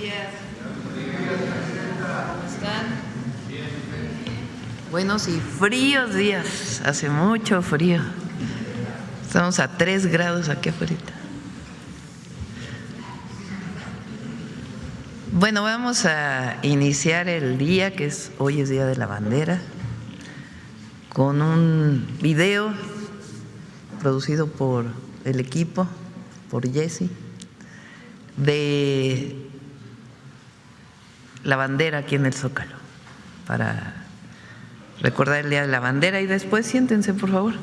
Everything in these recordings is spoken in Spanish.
días. ¿Cómo están? Buenos y fríos días, hace mucho frío. Estamos a 3 grados aquí afuera. Bueno, vamos a iniciar el día, hoy es Día de la Bandera, con un video producido por el equipo, por Jesse, de la bandera aquí en el Zócalo, para recordar el Día de la Bandera. Y después siéntense, por favor.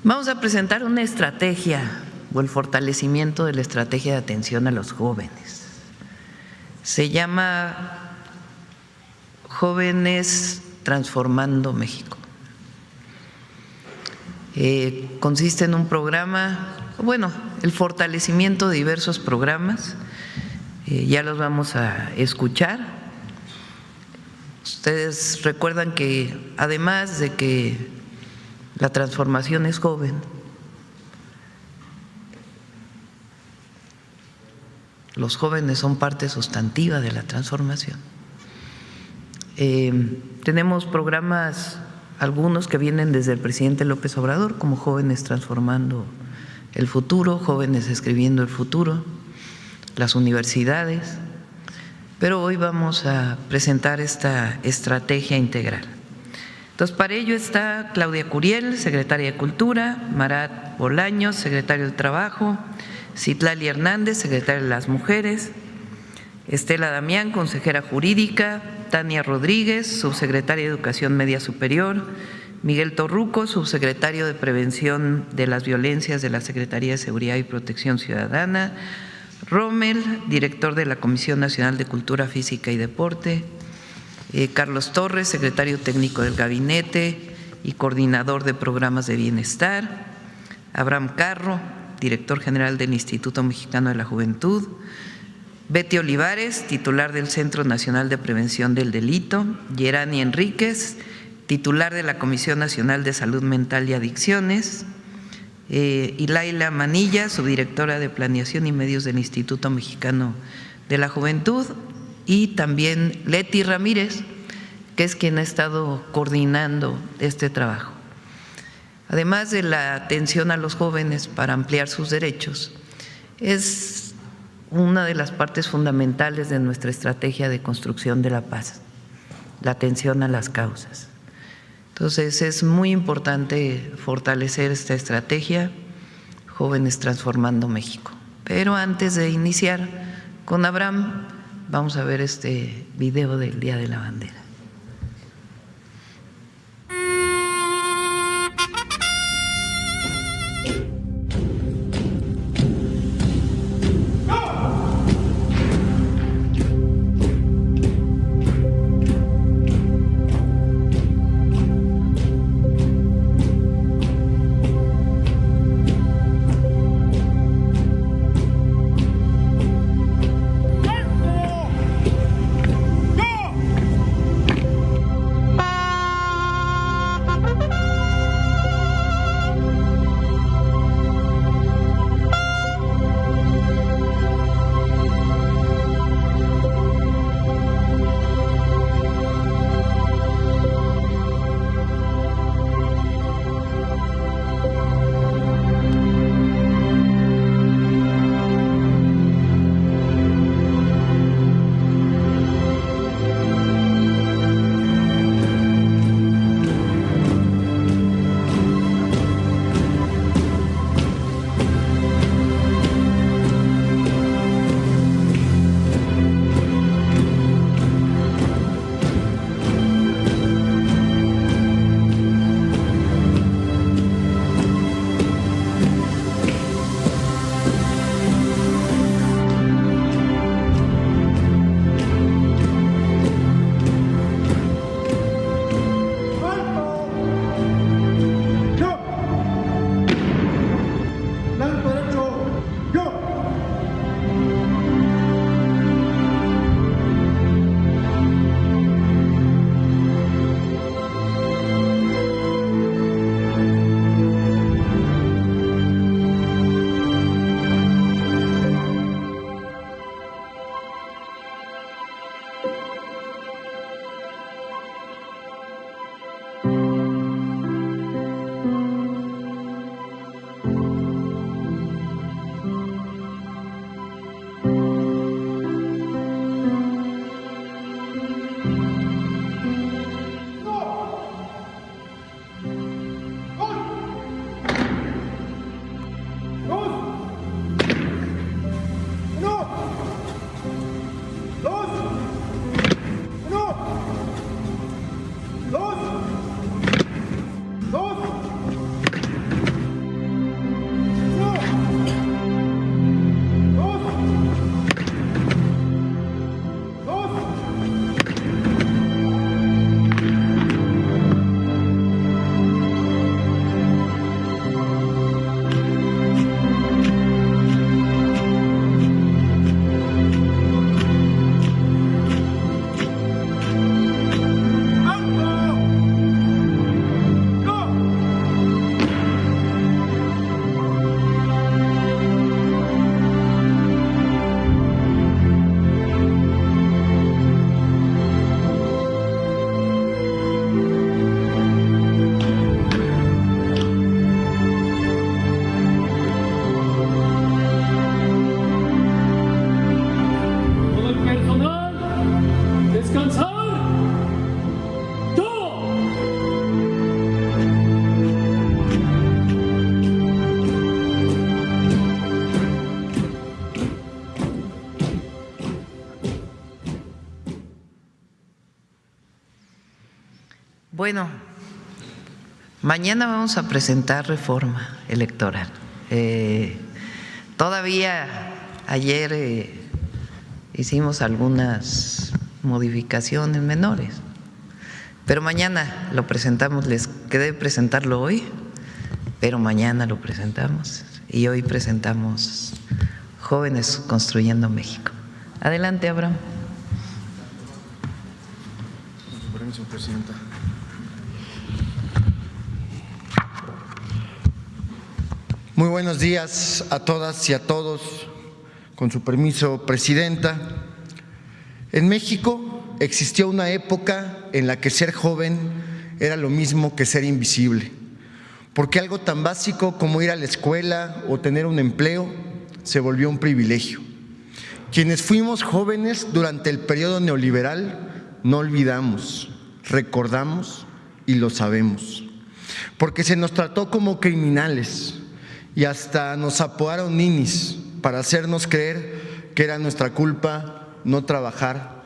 Vamos a presentar una estrategia o el fortalecimiento de la estrategia de atención a los jóvenes. Se llama Jóvenes Transformando México. Consiste en un programa, el fortalecimiento de diversos programas. Ya los vamos a escuchar. Ustedes recuerdan que además de que la transformación es joven, los jóvenes son parte sustantiva de la transformación. Tenemos programas, algunos que vienen desde el presidente López Obrador, como Jóvenes Transformando el Futuro, Jóvenes Escribiendo el Futuro, las universidades, pero hoy vamos a presentar esta estrategia integral. Entonces, para ello está Claudia Curiel, secretaria de Cultura, Marat Bolaños, secretario del Trabajo, Citlali Hernández, secretaria de las Mujeres, Estela Damián, consejera jurídica, Tania Rodríguez, subsecretaria de Educación Media Superior, Miguel Torruco, subsecretario de Prevención de las Violencias de la Secretaría de Seguridad y Protección Ciudadana, Rommel, director de la Comisión Nacional de Cultura Física y Deporte, Carlos Torres, secretario técnico del Gabinete y coordinador de programas de bienestar, Abraham Carro, director general del Instituto Mexicano de la Juventud, Betty Olivares, titular del Centro Nacional de Prevención del Delito, Yerani Enríquez, titular de la Comisión Nacional de Salud Mental y Adicciones, y Laila Manilla, subdirectora de Planeación y Medios del Instituto Mexicano de la Juventud, y también Leti Ramírez, que es quien ha estado coordinando este trabajo. Además de la atención a los jóvenes para ampliar sus derechos, es una de las partes fundamentales de nuestra estrategia de construcción de la paz, la atención a las causas. Entonces, es muy importante fortalecer esta estrategia, Jóvenes Transformando México. Pero antes de iniciar con Abraham, vamos a ver este video del Día de la Bandera. bueno, mañana vamos a presentar reforma electoral. Todavía ayer hicimos algunas modificaciones menores, pero mañana lo presentamos. Les quedé presentarlo hoy, pero mañana lo presentamos, y hoy presentamos Jóvenes Construyendo México. Adelante, Abraham. Con su permiso, presidenta. Muy buenos días a todas y a todos. Con su permiso, presidenta. En México existió una época en la que ser joven era lo mismo que ser invisible, porque algo tan básico como ir a la escuela o tener un empleo se volvió un privilegio. Quienes fuimos jóvenes durante el periodo neoliberal no olvidamos, recordamos y lo sabemos, porque se nos trató como criminales y hasta nos apodaron ninis para hacernos creer que era nuestra culpa no trabajar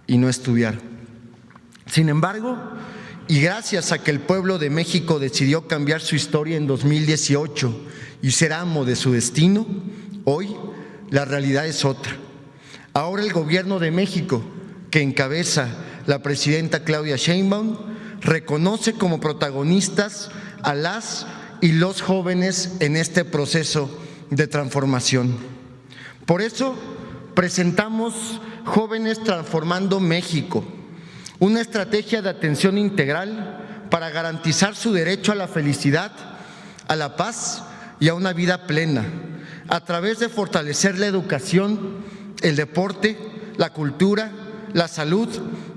y no estudiar. Sin embargo, y gracias a que el pueblo de México decidió cambiar su historia en 2018 y ser amo de su destino, hoy la realidad es otra. Ahora el gobierno de México, que encabeza la presidenta Claudia Sheinbaum, reconoce como protagonistas a las y los jóvenes en este proceso de transformación. Por eso presentamos Jóvenes Transformando México, una estrategia de atención integral para garantizar su derecho a la felicidad, a la paz y a una vida plena, a través de fortalecer la educación, el deporte, la cultura, la salud,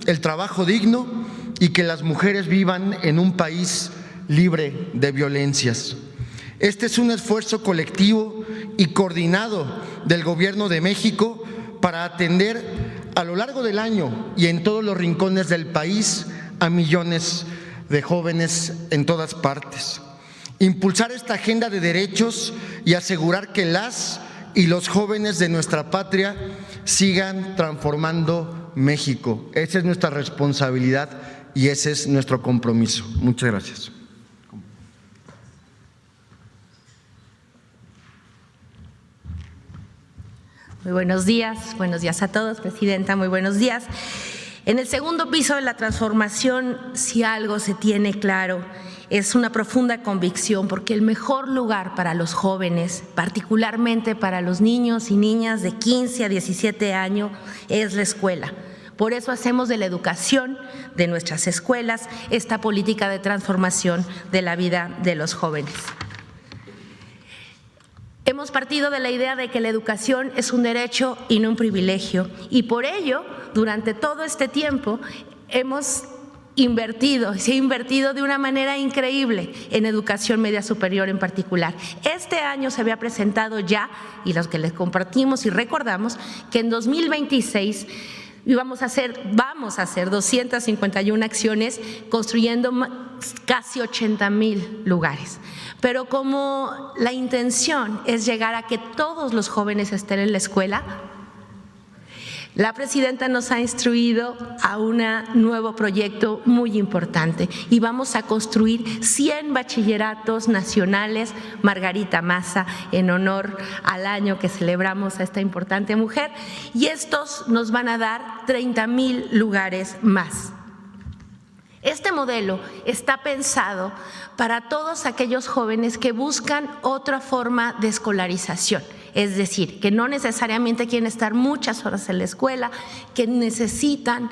el trabajo digno y que las mujeres vivan en un país libre de violencias. Este es un esfuerzo colectivo y coordinado del Gobierno de México para atender a lo largo del año y en todos los rincones del país a millones de jóvenes en todas partes. Impulsar esta agenda de derechos y asegurar que las y los jóvenes de nuestra patria sigan transformando México. Esa es nuestra responsabilidad y ese es nuestro compromiso. Muchas gracias. Muy buenos días a todos, presidenta, muy buenos días. En el segundo piso de la transformación, si algo se tiene claro, es una profunda convicción, porque el mejor lugar para los jóvenes, particularmente para los niños y niñas de 15 a 17 años, es la escuela. Por eso hacemos de la educación de nuestras escuelas esta política de transformación de la vida de los jóvenes. Hemos partido de la idea de que la educación es un derecho y no un privilegio, y por ello, durante todo este tiempo, se ha invertido de una manera increíble en educación media superior en particular. Este año se había presentado ya, y los que les compartimos y recordamos, que en 2026 vamos a hacer 251 acciones construyendo casi 80,000 lugares. Pero como la intención es llegar a que todos los jóvenes estén en la escuela, la presidenta nos ha instruido a un nuevo proyecto muy importante y vamos a construir 100 bachilleratos nacionales Margarita Maza en honor al año que celebramos a esta importante mujer, y estos nos van a dar 30,000 lugares más. Este modelo está pensado para todos aquellos jóvenes que buscan otra forma de escolarización, es decir, que no necesariamente quieren estar muchas horas en la escuela, que necesitan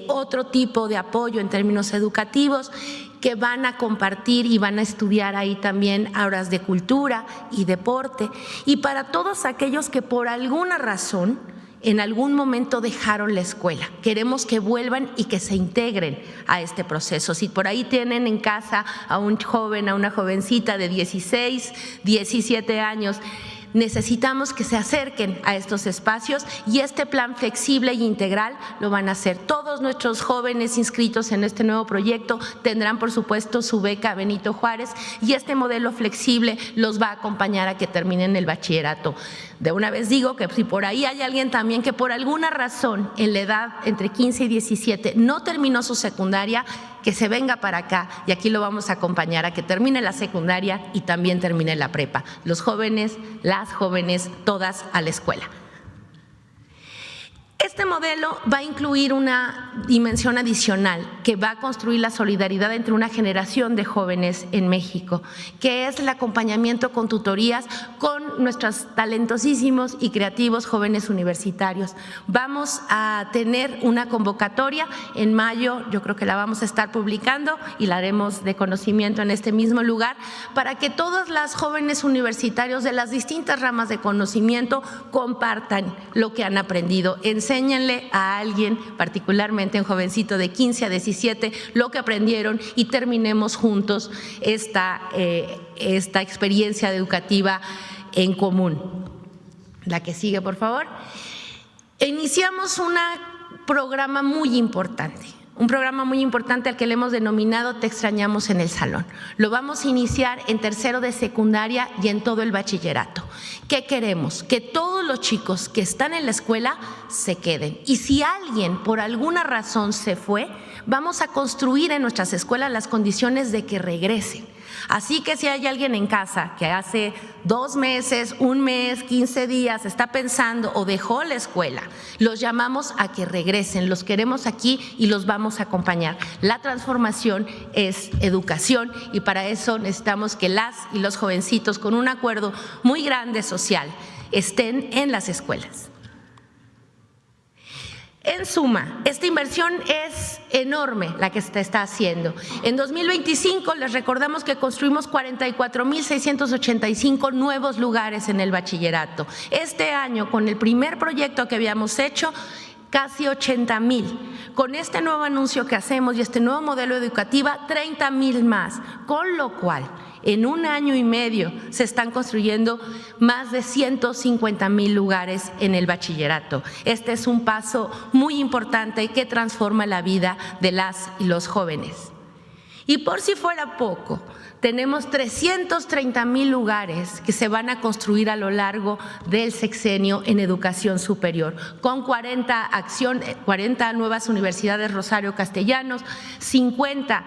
otro tipo de apoyo en términos educativos, que van a compartir y van a estudiar ahí también horas de cultura y deporte, y para todos aquellos que por alguna razón en algún momento dejaron la escuela. Queremos que vuelvan y que se integren a este proceso. Si por ahí tienen en casa a un joven, a una jovencita de 16, 17 años, necesitamos que se acerquen a estos espacios, y este plan flexible e integral lo van a hacer. Todos nuestros jóvenes inscritos en este nuevo proyecto tendrán, por supuesto, su beca Benito Juárez, y este modelo flexible los va a acompañar a que terminen el bachillerato. De una vez digo que si por ahí hay alguien también que por alguna razón en la edad entre 15 y 17 no terminó su secundaria, que se venga para acá y aquí lo vamos a acompañar a que termine la secundaria y también termine la prepa. Los jóvenes, las jóvenes, todas a la escuela. Este modelo va a incluir una dimensión adicional que va a construir la solidaridad entre una generación de jóvenes en México, que es el acompañamiento con tutorías con nuestros talentosísimos y creativos jóvenes universitarios. Vamos a tener una convocatoria en mayo, yo creo que la vamos a estar publicando y la haremos de conocimiento en este mismo lugar, para que todas las jóvenes universitarios de las distintas ramas de conocimiento compartan lo que han aprendido. Enséñenle a alguien, particularmente un jovencito de 15 a 17, lo que aprendieron y terminemos juntos esta experiencia educativa en común. La que sigue, por favor. Iniciamos un programa muy importante. Un programa muy importante al que le hemos denominado Te extrañamos en el salón. Lo vamos a iniciar en tercero de secundaria y en todo el bachillerato. ¿Qué queremos? Que todos los chicos que están en la escuela se queden. Y si alguien por alguna razón se fue, vamos a construir en nuestras escuelas las condiciones de que regresen. Así que si hay alguien en casa que hace 2 meses, 1 mes, 15 días está pensando o dejó la escuela, los llamamos a que regresen, los queremos aquí y los vamos a acompañar. La transformación es educación y para eso necesitamos que las y los jovencitos con un acuerdo muy grande social estén en las escuelas. En suma, esta inversión es enorme la que se está haciendo. En 2025 les recordamos que construimos 44,685 nuevos lugares en el bachillerato. Este año, con el primer proyecto que habíamos hecho, casi 80,000. Con este nuevo anuncio que hacemos y este nuevo modelo educativo, 30,000 más, con lo cual en 1 año y medio se están construyendo más de 150,000 lugares en el bachillerato. Este es un paso muy importante que transforma la vida de las y los jóvenes. Y por si fuera poco, tenemos 330,000 lugares que se van a construir a lo largo del sexenio en educación superior, con 40 nuevas universidades Rosario Castellanos, 50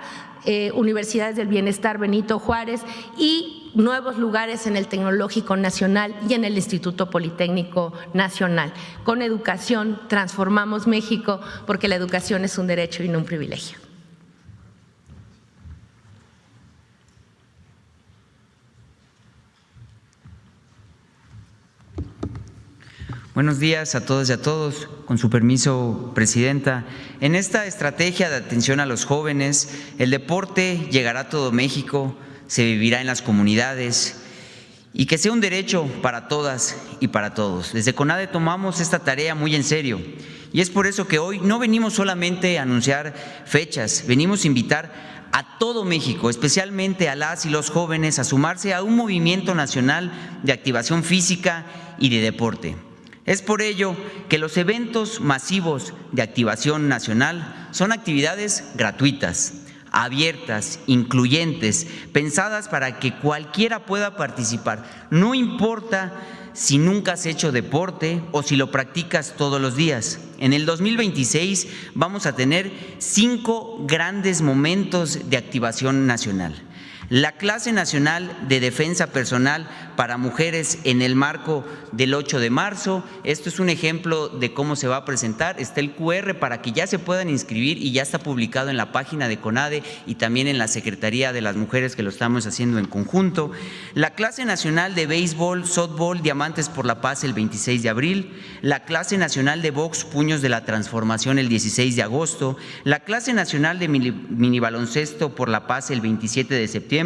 universidades del bienestar Benito Juárez y nuevos lugares en el Tecnológico Nacional y en el Instituto Politécnico Nacional. Con educación transformamos México porque la educación es un derecho y no un privilegio. Buenos días a todas y a todos. Con su permiso, Presidenta. En esta estrategia de atención a los jóvenes, el deporte llegará a todo México, se vivirá en las comunidades y que sea un derecho para todas y para todos. Desde CONADE tomamos esta tarea muy en serio y es por eso que hoy no venimos solamente a anunciar fechas, venimos a invitar a todo México, especialmente a las y los jóvenes, a sumarse a un movimiento nacional de activación física y de deporte. Es por ello que los eventos masivos de activación nacional son actividades gratuitas, abiertas, incluyentes, pensadas para que cualquiera pueda participar. No importa si nunca has hecho deporte o si lo practicas todos los días. En el 2026 vamos a tener 5 grandes momentos de activación nacional. La clase nacional de defensa personal para mujeres en el marco del 8 de marzo. Esto es un ejemplo de cómo se va a presentar. Está el QR para que ya se puedan inscribir y ya está publicado en la página de CONADE y también en la Secretaría de las Mujeres, que lo estamos haciendo en conjunto. La clase nacional de béisbol, softball, Diamantes por la Paz el 26 de abril. La clase nacional de box, Puños de la Transformación el 16 de agosto. La clase nacional de mini baloncesto por la paz el 27 de septiembre.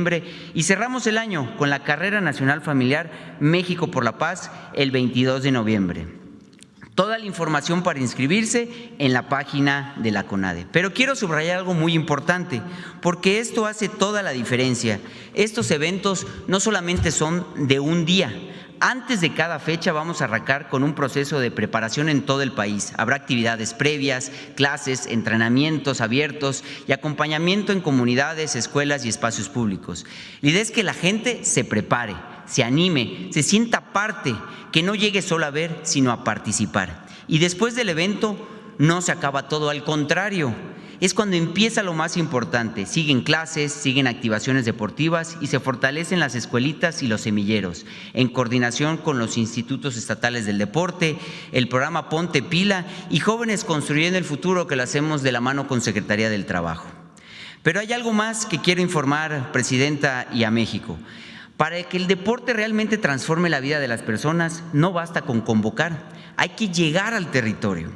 Y cerramos el año con la carrera nacional familiar México por la Paz el 22 de noviembre. Toda la información para inscribirse en la página de la CONADE. Pero quiero subrayar algo muy importante, porque esto hace toda la diferencia. Estos eventos no solamente son de un día. Antes de cada fecha vamos a arrancar con un proceso de preparación en todo el país. Habrá actividades previas, clases, entrenamientos abiertos y acompañamiento en comunidades, escuelas y espacios públicos. La idea es que la gente se prepare, se anime, se sienta parte, que no llegue solo a ver, sino a participar. Y después del evento no se acaba todo, al contrario. es cuando empieza lo más importante. Siguen clases, siguen activaciones deportivas y se fortalecen las escuelitas y los semilleros, en coordinación con los institutos estatales del deporte, el programa Ponte Pila y Jóvenes Construyendo el Futuro, que lo hacemos de la mano con Secretaría del Trabajo. Pero hay algo más que quiero informar, Presidenta, y a México. Para que el deporte realmente transforme la vida de las personas, no basta con convocar, hay que llegar al territorio.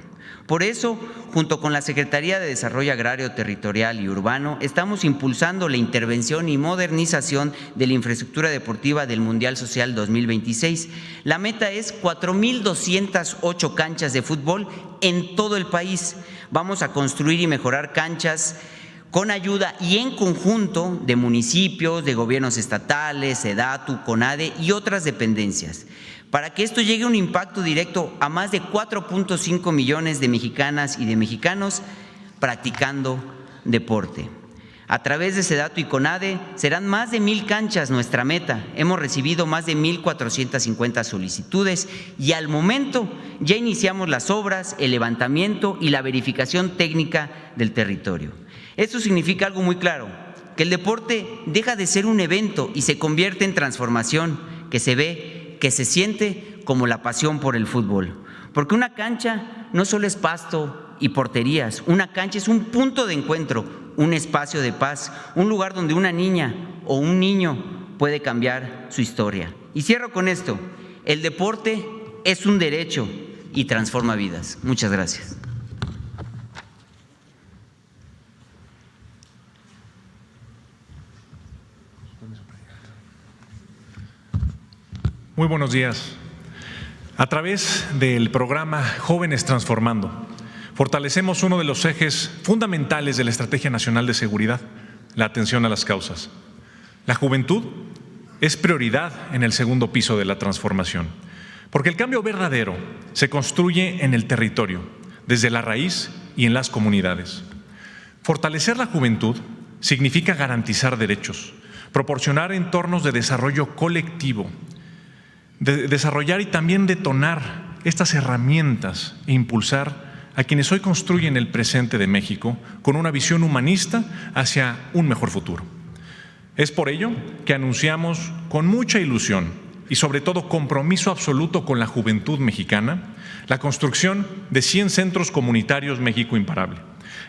Por eso, junto con la Secretaría de Desarrollo Agrario, Territorial y Urbano, estamos impulsando la intervención y modernización de la infraestructura deportiva del Mundial Social 2026. La meta es 4,208 canchas de fútbol en todo el país. Vamos a construir y mejorar canchas con ayuda y en conjunto de municipios, de gobiernos estatales, SEDATU, CONADE y otras dependencias, para que esto llegue a un impacto directo a más de 4.5 millones de mexicanas y de mexicanos practicando deporte. A través de SEDATU y CONADE serán más de 1,000 canchas nuestra meta. Hemos recibido más de 1,450 solicitudes y al momento ya iniciamos las obras, el levantamiento y la verificación técnica del territorio. Esto significa algo muy claro, que el deporte deja de ser un evento y se convierte en transformación, que se ve, que se siente como la pasión por el fútbol. Porque una cancha no solo es pasto y porterías, una cancha es un punto de encuentro, un espacio de paz, un lugar donde una niña o un niño puede cambiar su historia. Y cierro con esto, el deporte es un derecho y transforma vidas. Muchas gracias. Muy buenos días. A través del programa Jóvenes Transformando, fortalecemos uno de los ejes fundamentales de la Estrategia Nacional de Seguridad, la atención a las causas. La juventud es prioridad en el segundo piso de la transformación, porque el cambio verdadero se construye en el territorio, desde la raíz y en las comunidades. Fortalecer la juventud significa garantizar derechos, proporcionar entornos de desarrollo colectivo, desarrollar y también detonar estas herramientas e impulsar a quienes hoy construyen el presente de México con una visión humanista hacia un mejor futuro. Es por ello que anunciamos con mucha ilusión y sobre todo compromiso absoluto con la juventud mexicana la construcción de 100 centros comunitarios México Imparable,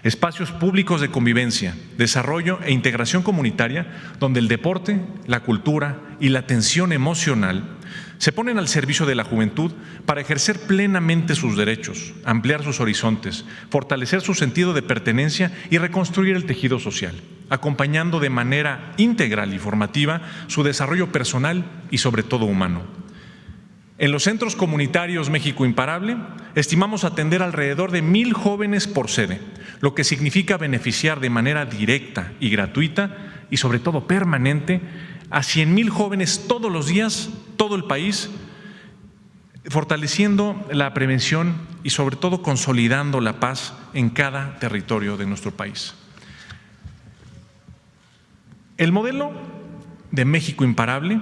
espacios públicos de convivencia, desarrollo e integración comunitaria donde el deporte, la cultura y la atención emocional se ponen al servicio de la juventud para ejercer plenamente sus derechos, ampliar sus horizontes, fortalecer su sentido de pertenencia y reconstruir el tejido social, acompañando de manera integral y formativa su desarrollo personal y sobre todo humano. En los centros comunitarios México Imparable estimamos atender alrededor de 1,000 jóvenes por sede, lo que significa beneficiar de manera directa y gratuita y sobre todo permanente a 100,000 jóvenes todos los días, todo el país, fortaleciendo la prevención y sobre todo consolidando la paz en cada territorio de nuestro país. El modelo de México Imparable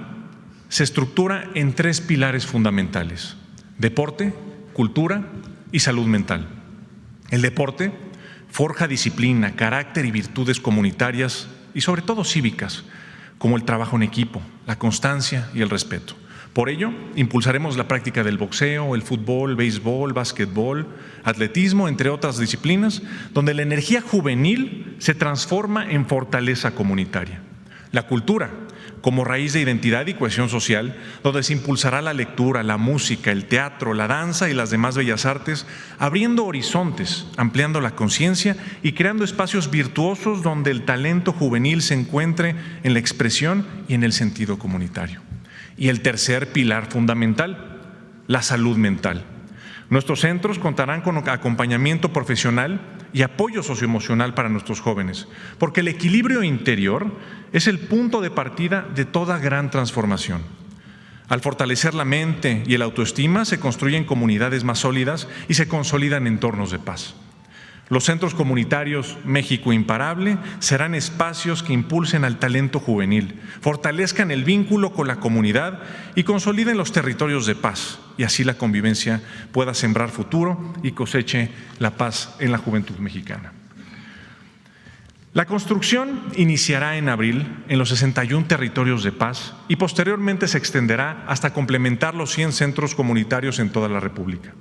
se estructura en 3 pilares fundamentales: deporte, cultura y salud mental. El deporte forja disciplina, carácter y virtudes comunitarias y sobre todo cívicas, como el trabajo en equipo, la constancia y el respeto. Por ello, impulsaremos la práctica del boxeo, el fútbol, béisbol, básquetbol, atletismo, entre otras disciplinas, donde la energía juvenil se transforma en fortaleza comunitaria. La cultura, como raíz de identidad y cohesión social, donde se impulsará la lectura, la música, el teatro, la danza y las demás bellas artes, abriendo horizontes, ampliando la conciencia y creando espacios virtuosos donde el talento juvenil se encuentre en la expresión y en el sentido comunitario. Y el tercer pilar fundamental, la salud mental. Nuestros centros contarán con acompañamiento profesional y apoyo socioemocional para nuestros jóvenes, porque el equilibrio interior es el punto de partida de toda gran transformación. Al fortalecer la mente y el autoestima, se construyen comunidades más sólidas y se consolidan entornos de paz. Los centros comunitarios México Imparable serán espacios que impulsen al talento juvenil, fortalezcan el vínculo con la comunidad y consoliden los territorios de paz, y así la convivencia pueda sembrar futuro y coseche la paz en la juventud mexicana. La construcción iniciará en abril en los 61 territorios de paz y posteriormente se extenderá hasta complementar los 100 centros comunitarios en toda la República.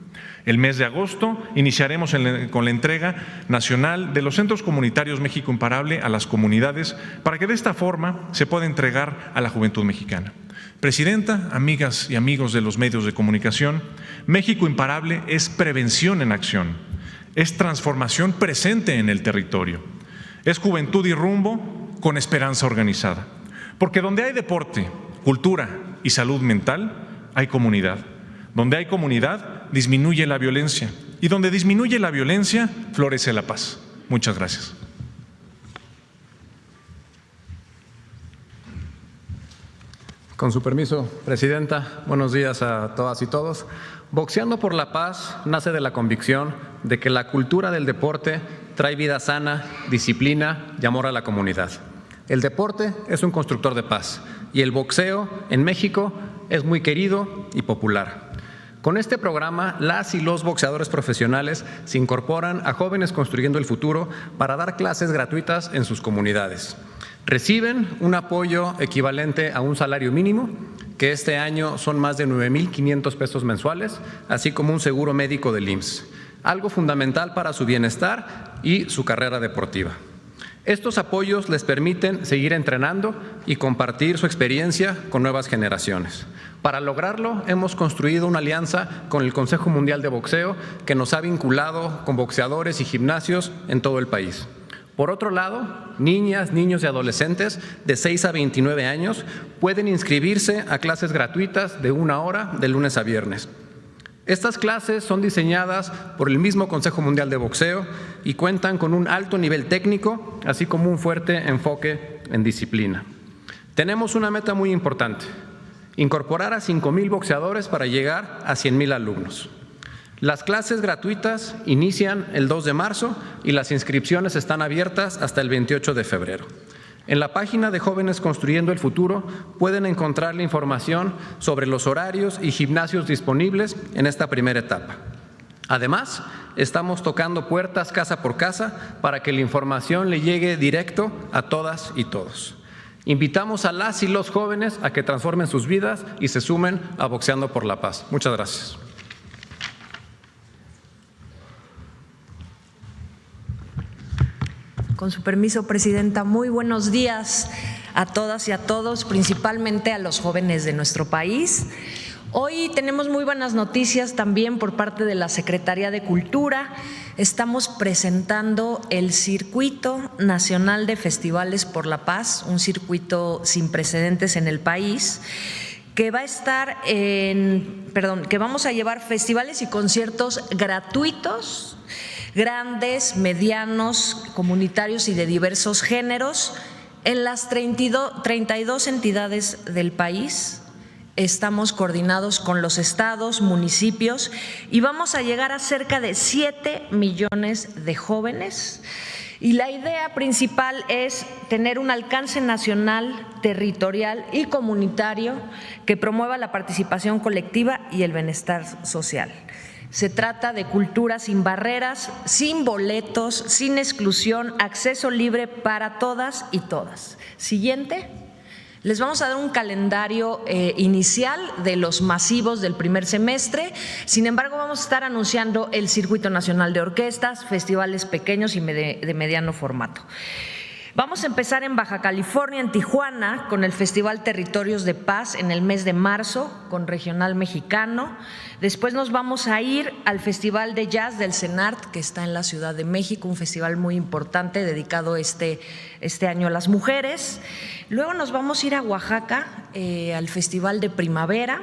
El mes de agosto iniciaremos con la entrega nacional de los centros comunitarios México Imparable a las comunidades para que de esta forma se pueda entregar a la juventud mexicana. Presidenta, amigas y amigos de los medios de comunicación, México Imparable es prevención en acción, es transformación presente en el territorio. Es juventud y rumbo con esperanza organizada. Porque donde hay deporte, cultura y salud mental, hay comunidad. Donde hay comunidad, disminuye la violencia. Y donde disminuye la violencia, florece la paz. Muchas gracias. Con su permiso, Presidenta, buenos días a todas y todos. Boxeando por la Paz nace de la convicción de que la cultura del deporte trae vida sana, disciplina y amor a la comunidad. El deporte es un constructor de paz y el boxeo en México es muy querido y popular. Con este programa, las y los boxeadores profesionales se incorporan a Jóvenes Construyendo el Futuro para dar clases gratuitas en sus comunidades. Reciben un apoyo equivalente a un salario mínimo, que este año son más de 9,500 pesos mensuales, así como un seguro médico del IMSS, algo fundamental para su bienestar y su carrera deportiva. Estos apoyos les permiten seguir entrenando y compartir su experiencia con nuevas generaciones. Para lograrlo, hemos construido una alianza con el Consejo Mundial de Boxeo que nos ha vinculado con boxeadores y gimnasios en todo el país. Por otro lado, niñas, niños y adolescentes de 6 a 29 años pueden inscribirse a clases gratuitas de 1 hora de lunes a viernes. Estas clases son diseñadas por el mismo Consejo Mundial de Boxeo y cuentan con un alto nivel técnico, así como un fuerte enfoque en disciplina. Tenemos una meta muy importante: incorporar a 5,000 boxeadores para llegar a 100,000 alumnos. Las clases gratuitas inician el 2 de marzo y las inscripciones están abiertas hasta el 28 de febrero. En la página de Jóvenes Construyendo el Futuro pueden encontrar la información sobre los horarios y gimnasios disponibles en esta primera etapa. Además, estamos tocando puertas casa por casa para que la información le llegue directo a todas y todos. Invitamos a las y los jóvenes a que transformen sus vidas y se sumen a Boxeando por la Paz. Muchas gracias. Con su permiso, Presidenta, muy buenos días a todas y a todos, principalmente a los jóvenes de nuestro país. Hoy tenemos muy buenas noticias también por parte de la Secretaría de Cultura. Estamos presentando el Circuito Nacional de Festivales por la Paz, un circuito sin precedentes en el país, que va a estar que vamos a llevar festivales y conciertos gratuitos, grandes, medianos, comunitarios y de diversos géneros en las 32 entidades del país. Estamos coordinados con los estados, municipios y vamos a llegar a cerca de 7 millones de jóvenes. Y la idea principal es tener un alcance nacional, territorial y comunitario que promueva la participación colectiva y el bienestar social. Se trata de cultura sin barreras, sin boletos, sin exclusión, acceso libre para todas y todas. Siguiente. Les vamos a dar un calendario inicial de los masivos del primer semestre. Sin embargo, vamos a estar anunciando el Circuito Nacional de Orquestas, festivales pequeños y de mediano formato. Vamos a empezar en Baja California, en Tijuana, con el Festival Territorios de Paz en el mes de marzo, con Regional Mexicano. Después nos vamos a ir al Festival de Jazz del CENART, que está en la Ciudad de México, un festival muy importante dedicado este año a las mujeres. Luego nos vamos a ir a Oaxaca, al Festival de Primavera.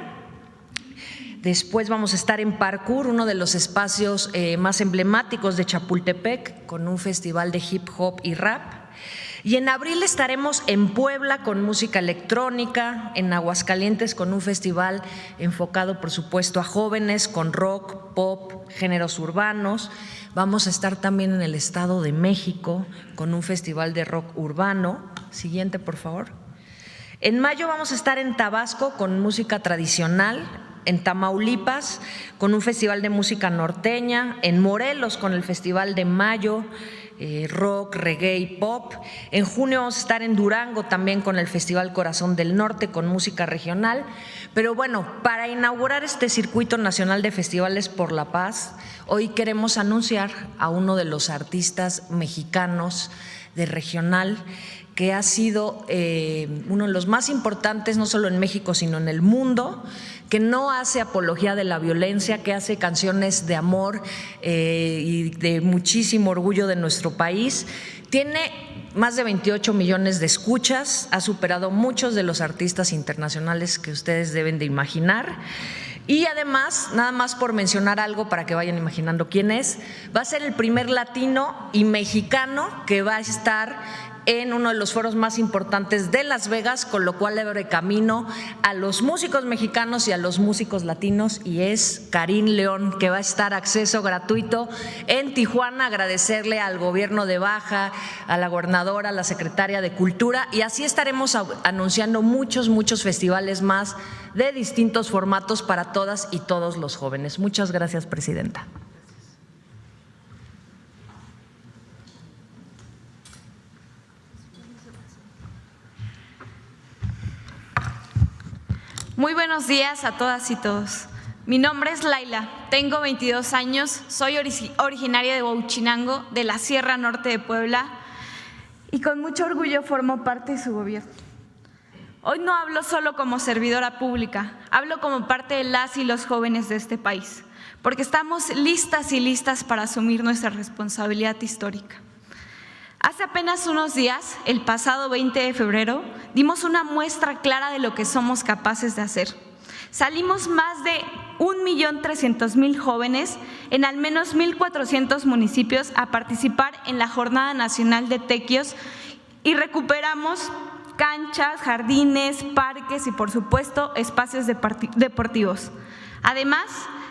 Después vamos a estar en Parkour, uno de los espacios más emblemáticos de Chapultepec, con un festival de hip hop y rap. Y en abril estaremos en Puebla con música electrónica, en Aguascalientes con un festival enfocado, por supuesto, a jóvenes, con rock, pop, géneros urbanos. Vamos a estar también en el Estado de México con un festival de rock urbano. Siguiente, por favor. En mayo vamos a estar en Tabasco con música tradicional, en Tamaulipas con un festival de música norteña, en Morelos con el Festival de Mayo, rock, reggae y pop. En junio vamos a estar en Durango también con el Festival Corazón del Norte con música regional. Pero bueno, para inaugurar este circuito nacional de festivales por la paz, hoy queremos anunciar a uno de los artistas mexicanos de regional que ha sido uno de los más importantes, no solo en México, sino en el mundo, que no hace apología de la violencia, que hace canciones de amor y de muchísimo orgullo de nuestro país. Tiene más de 28 millones de escuchas, ha superado muchos de los artistas internacionales que ustedes deben de imaginar. Y además, nada más por mencionar algo para que vayan imaginando quién es, va a ser el primer latino y mexicano que va a estar en uno de los foros más importantes de Las Vegas, con lo cual le abre camino a los músicos mexicanos y a los músicos latinos, y es Karim León, que va a estar acceso gratuito en Tijuana. Agradecerle al gobierno de Baja, a la gobernadora, a la secretaria de Cultura, y así estaremos anunciando muchos festivales más de distintos formatos para todas y todos los jóvenes. Muchas gracias, presidenta. Muy buenos días a todas y todos. Mi nombre es Laila, tengo 22 años, soy originaria de Huachinango, de la Sierra Norte de Puebla, y con mucho orgullo formo parte de su gobierno. Hoy no hablo solo como servidora pública, hablo como parte de las y los jóvenes de este país, porque estamos listas y listas para asumir nuestra responsabilidad histórica. Hace apenas unos días, el pasado 20 de febrero, dimos una muestra clara de lo que somos capaces de hacer. Salimos más de 1.300.000 jóvenes en al menos 1.400 municipios a participar en la Jornada Nacional de Tequios y recuperamos canchas, jardines, parques y, por supuesto, espacios deportivos. Además,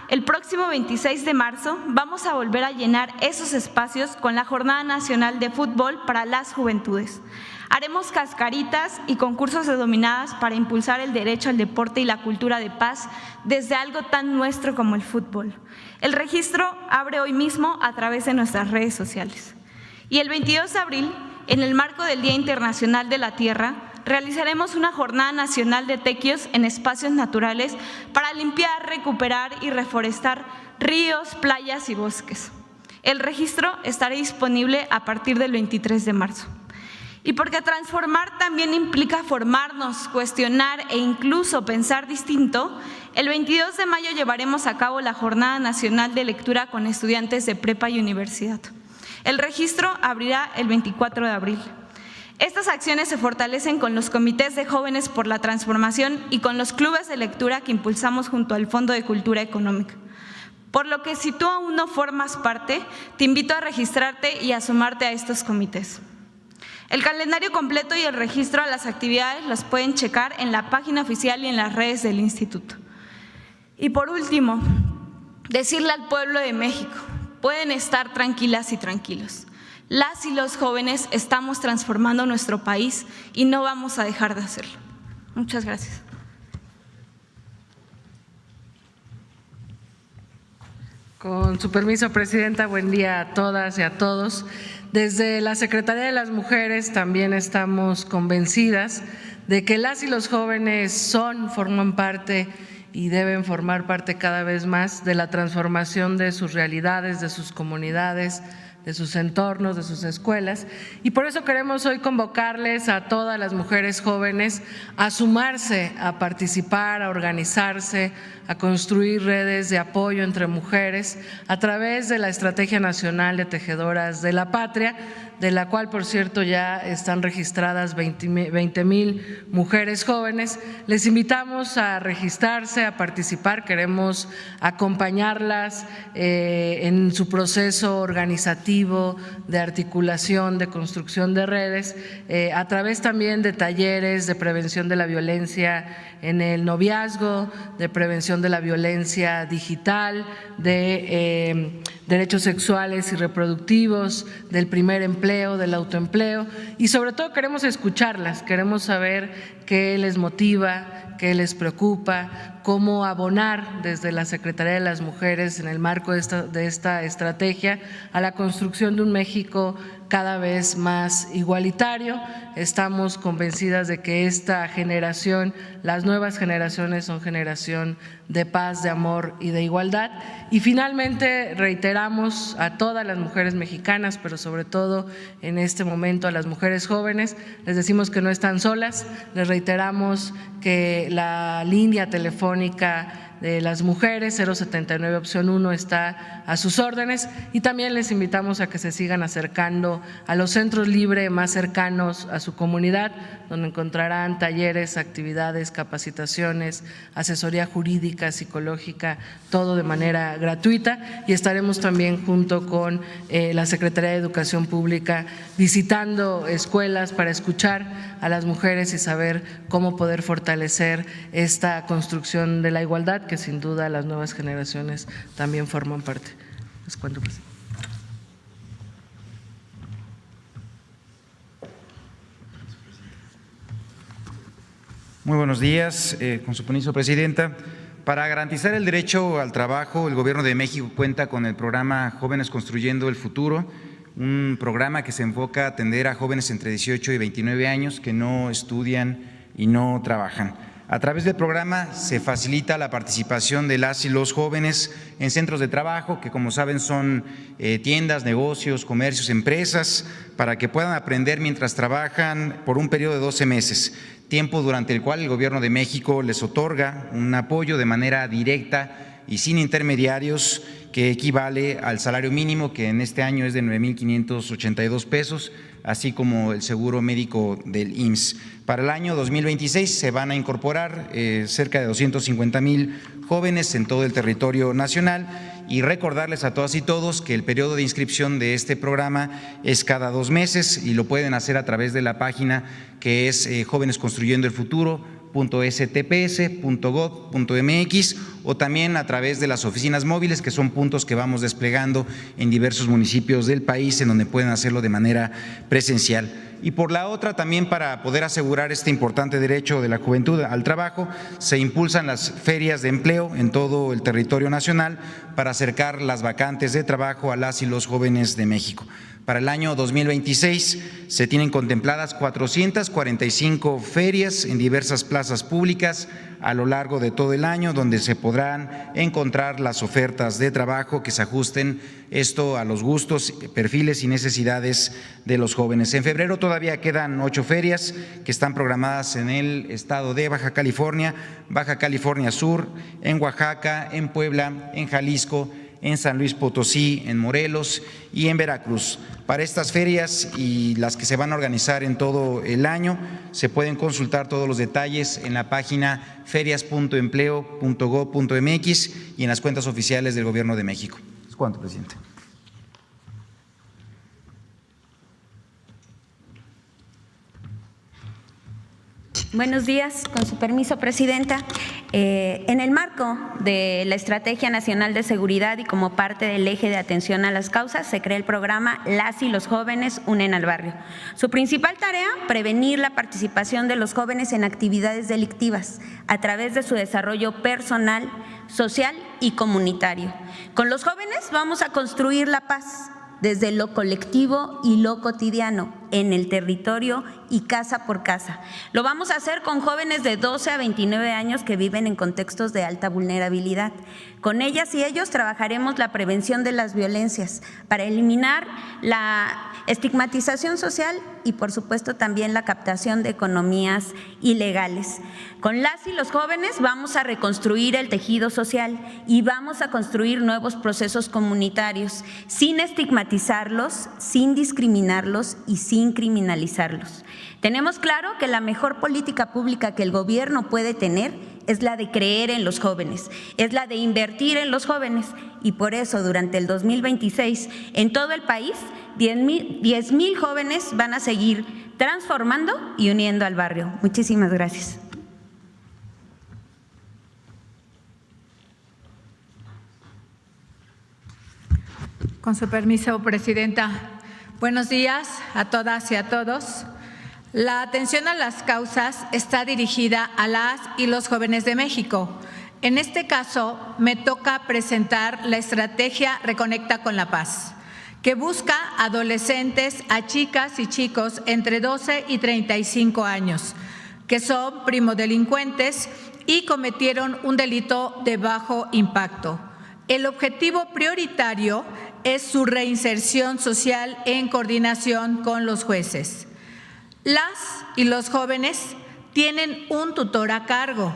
el próximo 26 de marzo vamos a volver a llenar esos espacios con la Jornada Nacional de Fútbol para las Juventudes. Haremos cascaritas y concursos de dominadas para impulsar el derecho al deporte y la cultura de paz desde algo tan nuestro como el fútbol. El registro abre hoy mismo a través de nuestras redes sociales. Y el 22 de abril, en el marco del Día Internacional de la Tierra, realizaremos una jornada nacional de tequios en espacios naturales para limpiar, recuperar y reforestar ríos, playas y bosques. El registro estará disponible a partir del 23 de marzo. Y porque transformar también implica formarnos, cuestionar e incluso pensar distinto, el 22 de mayo llevaremos a cabo la Jornada Nacional de Lectura con estudiantes de prepa y universidad. El registro abrirá el 24 de abril. Estas acciones se fortalecen con los comités de jóvenes por la transformación y con los clubes de lectura que impulsamos junto al Fondo de Cultura Económica. Por lo que si tú aún no formas parte, te invito a registrarte y a sumarte a estos comités. El calendario completo y el registro a las actividades los pueden checar en la página oficial y en las redes del instituto. Y por último, decirle al pueblo de México, pueden estar tranquilas y tranquilos. Las y los jóvenes estamos transformando nuestro país y no vamos a dejar de hacerlo. Muchas gracias. Con su permiso, presidenta, buen día a todas y a todos. Desde la Secretaría de las Mujeres también estamos convencidas de que las y los jóvenes forman parte y deben formar parte cada vez más de la transformación de sus realidades, de sus comunidades, de sus entornos, de sus escuelas, y por eso queremos hoy convocarles a todas las mujeres jóvenes a sumarse, a participar, a organizarse, a construir redes de apoyo entre mujeres a través de la Estrategia Nacional de Tejedoras de la Patria, de la cual, por cierto, ya están registradas 20,000 mujeres jóvenes. Les invitamos a registrarse, a participar, queremos acompañarlas en su proceso organizativo de articulación, de construcción de redes, a través también de talleres de prevención de la violencia en el noviazgo, de prevención de la violencia digital, de derechos sexuales y reproductivos, del primer empleo, empleo, del autoempleo, y sobre todo queremos escucharlas, queremos saber qué les motiva, qué les preocupa, cómo abonar desde la Secretaría de las Mujeres en el marco de esta estrategia a la construcción de un México cada vez más igualitario. Estamos convencidas de que esta generación, las nuevas generaciones son generación de paz, de amor y de igualdad. Y finalmente reiteramos a todas las mujeres mexicanas, pero sobre todo en este momento a las mujeres jóvenes, les decimos que no están solas, les reiteramos que la línea telefónica de las mujeres 079 opción 1 está a sus órdenes, y también les invitamos a que se sigan acercando a los centros Libre más cercanos a su comunidad, donde encontrarán talleres, actividades, capacitaciones, asesoría jurídica, psicológica, todo de manera gratuita, y estaremos también junto con la Secretaría de Educación Pública visitando escuelas para escuchar a las mujeres y saber cómo poder fortalecer esta construcción de la igualdad, que sin duda las nuevas generaciones también forman parte. Les cuento, presidente. Muy buenos días, con su permiso, presidenta. Para garantizar el derecho al trabajo, el Gobierno de México cuenta con el programa Jóvenes Construyendo el Futuro, un programa que se enfoca a atender a jóvenes entre 18 y 29 años que no estudian y no trabajan. A través del programa se facilita la participación de las y los jóvenes en centros de trabajo, que como saben son tiendas, negocios, comercios, empresas, para que puedan aprender mientras trabajan por un periodo de 12 meses, tiempo durante el cual el Gobierno de México les otorga un apoyo de manera directa y sin intermediarios, que equivale al salario mínimo, que en este año es de 9,582 pesos, así como el seguro médico del IMSS. Para el año 2026 se van a incorporar cerca de 250,000 jóvenes en todo el territorio nacional, y recordarles a todas y todos que el periodo de inscripción de este programa es cada 2 meses y lo pueden hacer a través de la página que es jovenesconstruyendolfuturo.stps.gov.mx, o también a través de las oficinas móviles, que son puntos que vamos desplegando en diversos municipios del país, en donde pueden hacerlo de manera presencial. Y por la otra, también para poder asegurar este importante derecho de la juventud al trabajo, se impulsan las ferias de empleo en todo el territorio nacional para acercar las vacantes de trabajo a las y los jóvenes de México. Para el año 2026 se tienen contempladas 445 ferias en diversas plazas públicas a lo largo de todo el año, donde se podrán encontrar las ofertas de trabajo que se ajusten esto a los gustos, perfiles y necesidades de los jóvenes. En febrero todavía quedan 8 ferias que están programadas en el estado de Baja California Sur, en Oaxaca, en Puebla, en Jalisco, en San Luis Potosí, en Morelos y en Veracruz. Para estas ferias y las que se van a organizar en todo el año, se pueden consultar todos los detalles en la página ferias.empleo.gov.mx y en las cuentas oficiales del Gobierno de México. Es cuanto, presidente. Buenos días, con su permiso, presidenta. En el marco de la Estrategia Nacional de Seguridad y como parte del eje de atención a las causas, se crea el programa Las y los jóvenes unen al barrio. Su principal tarea, prevenir la participación de los jóvenes en actividades delictivas a través de su desarrollo personal, social y comunitario. Con los jóvenes vamos a construir la paz desde lo colectivo y lo cotidiano, en el territorio y casa por casa. Lo vamos a hacer con jóvenes de 12 a 29 años que viven en contextos de alta vulnerabilidad. Con ellas y ellos trabajaremos la prevención de las violencias para eliminar la estigmatización social y, por supuesto, también la captación de economías ilegales. Con las y los jóvenes vamos a reconstruir el tejido social y vamos a construir nuevos procesos comunitarios sin estigmatizarlos, sin discriminarlos y sin criminalizarlos. Tenemos claro que la mejor política pública que el gobierno puede tener es la de creer en los jóvenes, es la de invertir en los jóvenes, y por eso durante el 2026 en todo el país 10,000 jóvenes van a seguir transformando y uniendo al barrio. Muchísimas gracias. Con su permiso, presidenta. Buenos días a todas y a todos. La atención a las causas está dirigida a las y los jóvenes de México. En este caso, me toca presentar la estrategia Reconecta con la Paz, que busca adolescentes a chicas y chicos entre 12 y 35 años, que son primodelincuentes y cometieron un delito de bajo impacto. El objetivo prioritario es su reinserción social en coordinación con los jueces. Las y los jóvenes tienen un tutor a cargo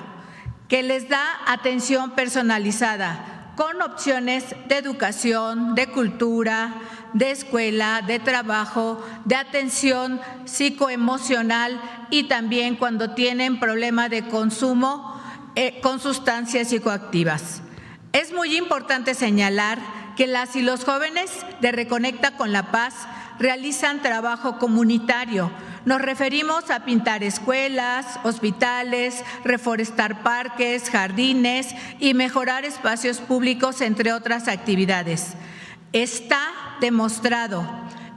que les da atención personalizada con opciones de educación, de cultura, de escuela, de trabajo, de atención psicoemocional y también cuando tienen problema de consumo con sustancias psicoactivas. Es muy importante señalar que las y los jóvenes de Reconecta con la Paz realizan trabajo comunitario. Nos referimos a pintar escuelas, hospitales, reforestar parques, jardines y mejorar espacios públicos, entre otras actividades. Está demostrado.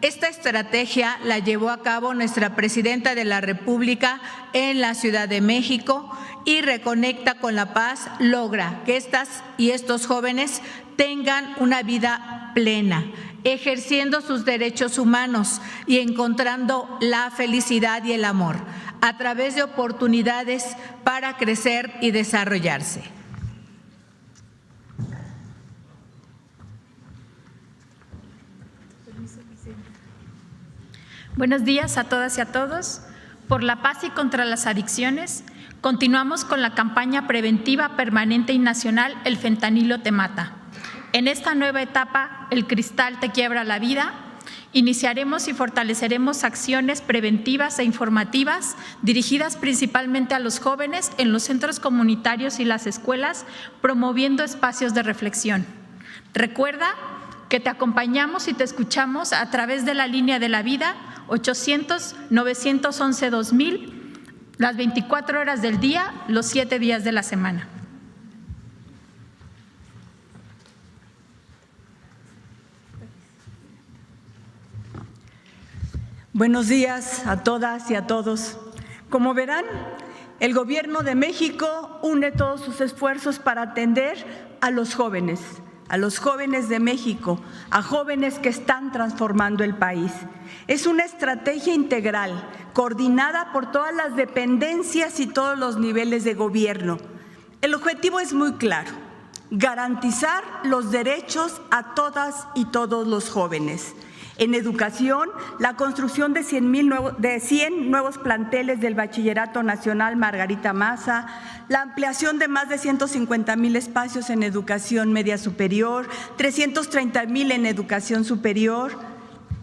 Esta estrategia la llevó a cabo nuestra Presidenta de la República en la Ciudad de México y Reconecta con la Paz logra que estas y estos jóvenes tengan una vida plena, ejerciendo sus derechos humanos y encontrando la felicidad y el amor a través de oportunidades para crecer y desarrollarse. Buenos días a todas y a todos. Por la paz y contra las adicciones, continuamos con la campaña preventiva permanente y nacional El fentanilo te mata. En esta nueva etapa, El cristal te quiebra la vida, iniciaremos y fortaleceremos acciones preventivas e informativas dirigidas principalmente a los jóvenes en los centros comunitarios y las escuelas, promoviendo espacios de reflexión. Recuerda que te acompañamos y te escuchamos a través de la línea de la vida 800-911-2000, las 24 horas del día, los 7 días de la semana. Buenos días a todas y a todos. Como verán, el Gobierno de México une todos sus esfuerzos para atender a los jóvenes de México, a jóvenes que están transformando el país. Es una estrategia integral, coordinada por todas las dependencias y todos los niveles de gobierno. El objetivo es muy claro: garantizar los derechos a todas y todos los jóvenes. En educación, la construcción de 100 nuevos planteles del Bachillerato Nacional Margarita Maza, la ampliación de más de 150,000 espacios en educación media superior, 330,000 en educación superior.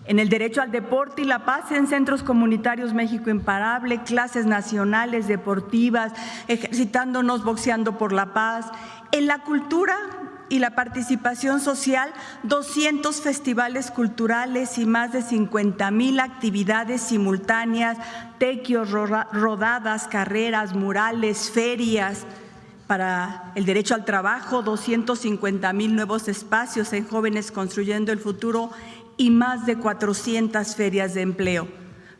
En el derecho al deporte y la paz en centros comunitarios México Imparable, clases nacionales deportivas, ejercitándonos boxeando por la paz. En la cultura y la participación social, 200 festivales culturales y más de 50,000 actividades simultáneas, tequios, rodadas, carreras, murales, ferias. Para el derecho al trabajo, 250,000 nuevos espacios en Jóvenes Construyendo el Futuro y más de 400 ferias de empleo.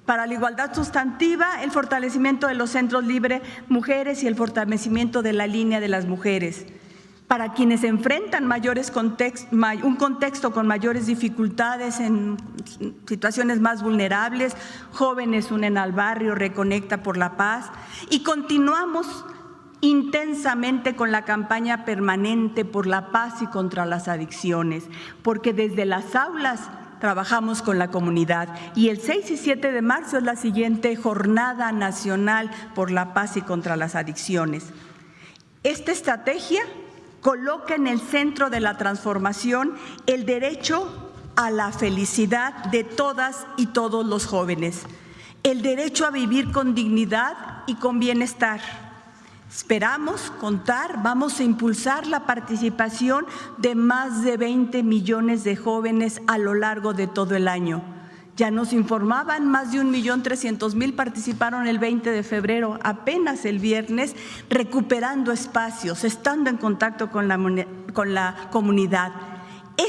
Para la igualdad sustantiva, el fortalecimiento de los centros Libre Mujeres y el fortalecimiento de la línea de las mujeres. Para quienes enfrentan un contexto con mayores dificultades en situaciones más vulnerables, Jóvenes Unen al Barrio, Reconecta por la Paz. Y continuamos intensamente con la campaña permanente por la paz y contra las adicciones, porque desde las aulas trabajamos con la comunidad y el 6 y 7 de marzo es la siguiente Jornada Nacional por la Paz y contra las Adicciones. Esta estrategia coloca en el centro de la transformación el derecho a la felicidad de todas y todos los jóvenes, el derecho a vivir con dignidad y con bienestar. Vamos a impulsar la participación de más de 20 millones de jóvenes a lo largo de todo el año. Ya nos informaban, más de 1.300.000 participaron el 20 de febrero, apenas el viernes, recuperando espacios, estando en contacto con la comunidad.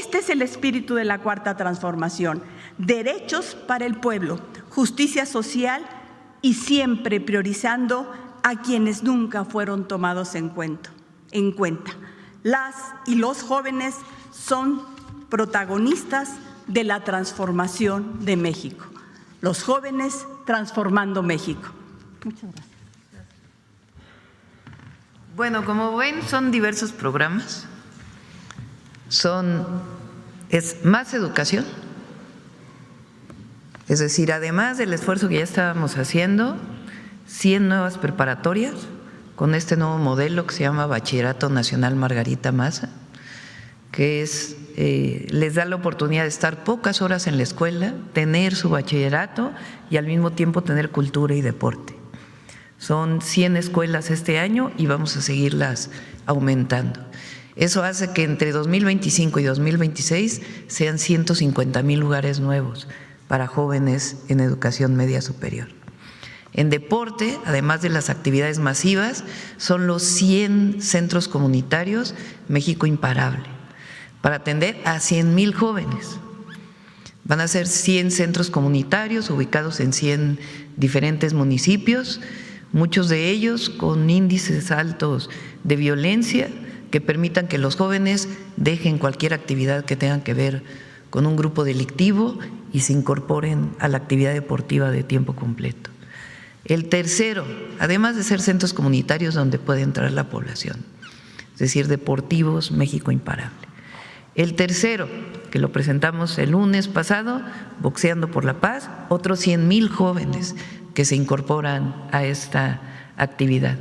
Este es el espíritu de la Cuarta Transformación: derechos para el pueblo, justicia social y siempre priorizando a quienes nunca fueron tomados en cuenta. Las y los jóvenes son protagonistas de la transformación de México. Los jóvenes transformando México. Muchas gracias. Bueno, como ven, son diversos programas. Es más educación. Es decir, además del esfuerzo que ya estábamos haciendo, 100 nuevas preparatorias con este nuevo modelo que se llama Bachillerato Nacional Margarita Maza, que les da la oportunidad de estar pocas horas en la escuela, tener su bachillerato y al mismo tiempo tener cultura y deporte. Son 100 escuelas este año y vamos a seguirlas aumentando. Eso hace que entre 2025 y 2026 sean 150,000 lugares nuevos para jóvenes en educación media superior. En deporte, además de las actividades masivas, son los 100 centros comunitarios México Imparable, para atender a 100,000 jóvenes. Van a ser 100 centros comunitarios ubicados en 100 diferentes municipios, muchos de ellos con índices altos de violencia que permitan que los jóvenes dejen cualquier actividad que tenga que ver con un grupo delictivo y se incorporen a la actividad deportiva de tiempo completo. El tercero, además de ser centros comunitarios donde puede entrar la población, es decir, deportivos México Imparable. El tercero, que lo presentamos el lunes pasado, Boxeando por la Paz, otros 100,000 jóvenes que se incorporan a esta actividad.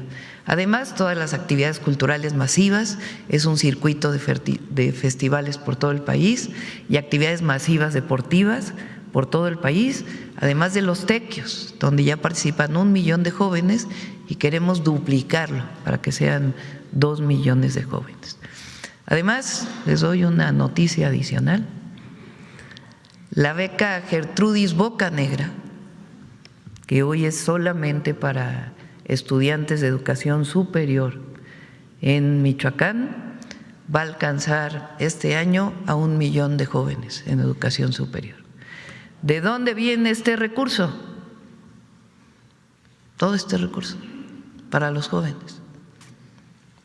Además, todas las actividades culturales masivas, es un circuito de festivales por todo el país y actividades masivas deportivas por todo el país, además de los tequios, donde ya participan 1 millón de jóvenes y queremos duplicarlo para que sean 2 millones de jóvenes. Además, les doy una noticia adicional. La beca Gertrudis Bocanegra, que hoy es solamente para estudiantes de educación superior en Michoacán, va a alcanzar este año a 1 millón de jóvenes en educación superior. ¿De dónde viene este recurso? Todo este recurso para los jóvenes.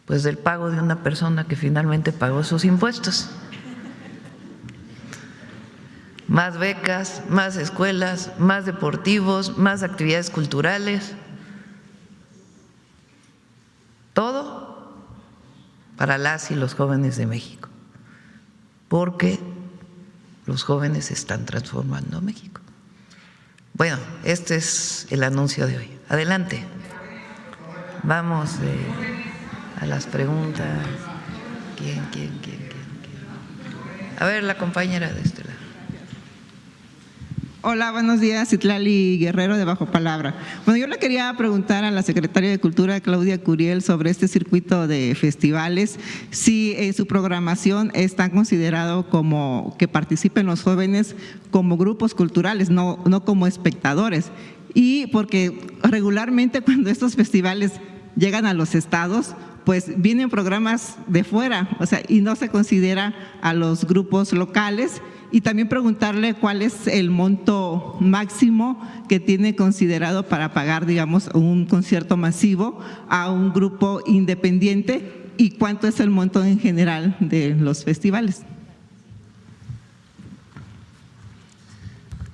Pues del pago de una persona que finalmente pagó sus impuestos. Más becas, más escuelas, más deportivos, más actividades culturales. Todo para las y los jóvenes de México, porque los jóvenes están transformando México. Bueno, este es el anuncio de hoy. Adelante. Vamos a las preguntas. ¿Quién? A ver, la compañera de este lado. Hola, buenos días, Citlali Guerrero de Bajo Palabra. Bueno, yo le quería preguntar a la secretaria de Cultura, Claudia Curiel, sobre este circuito de festivales, si en su programación está considerado como que participen los jóvenes como grupos culturales, no como espectadores. Y porque regularmente cuando estos festivales llegan a los estados, pues vienen programas de fuera, o sea, y no se considera a los grupos locales. Y también preguntarle cuál es el monto máximo que tiene considerado para pagar, digamos, un concierto masivo a un grupo independiente y cuánto es el monto en general de los festivales.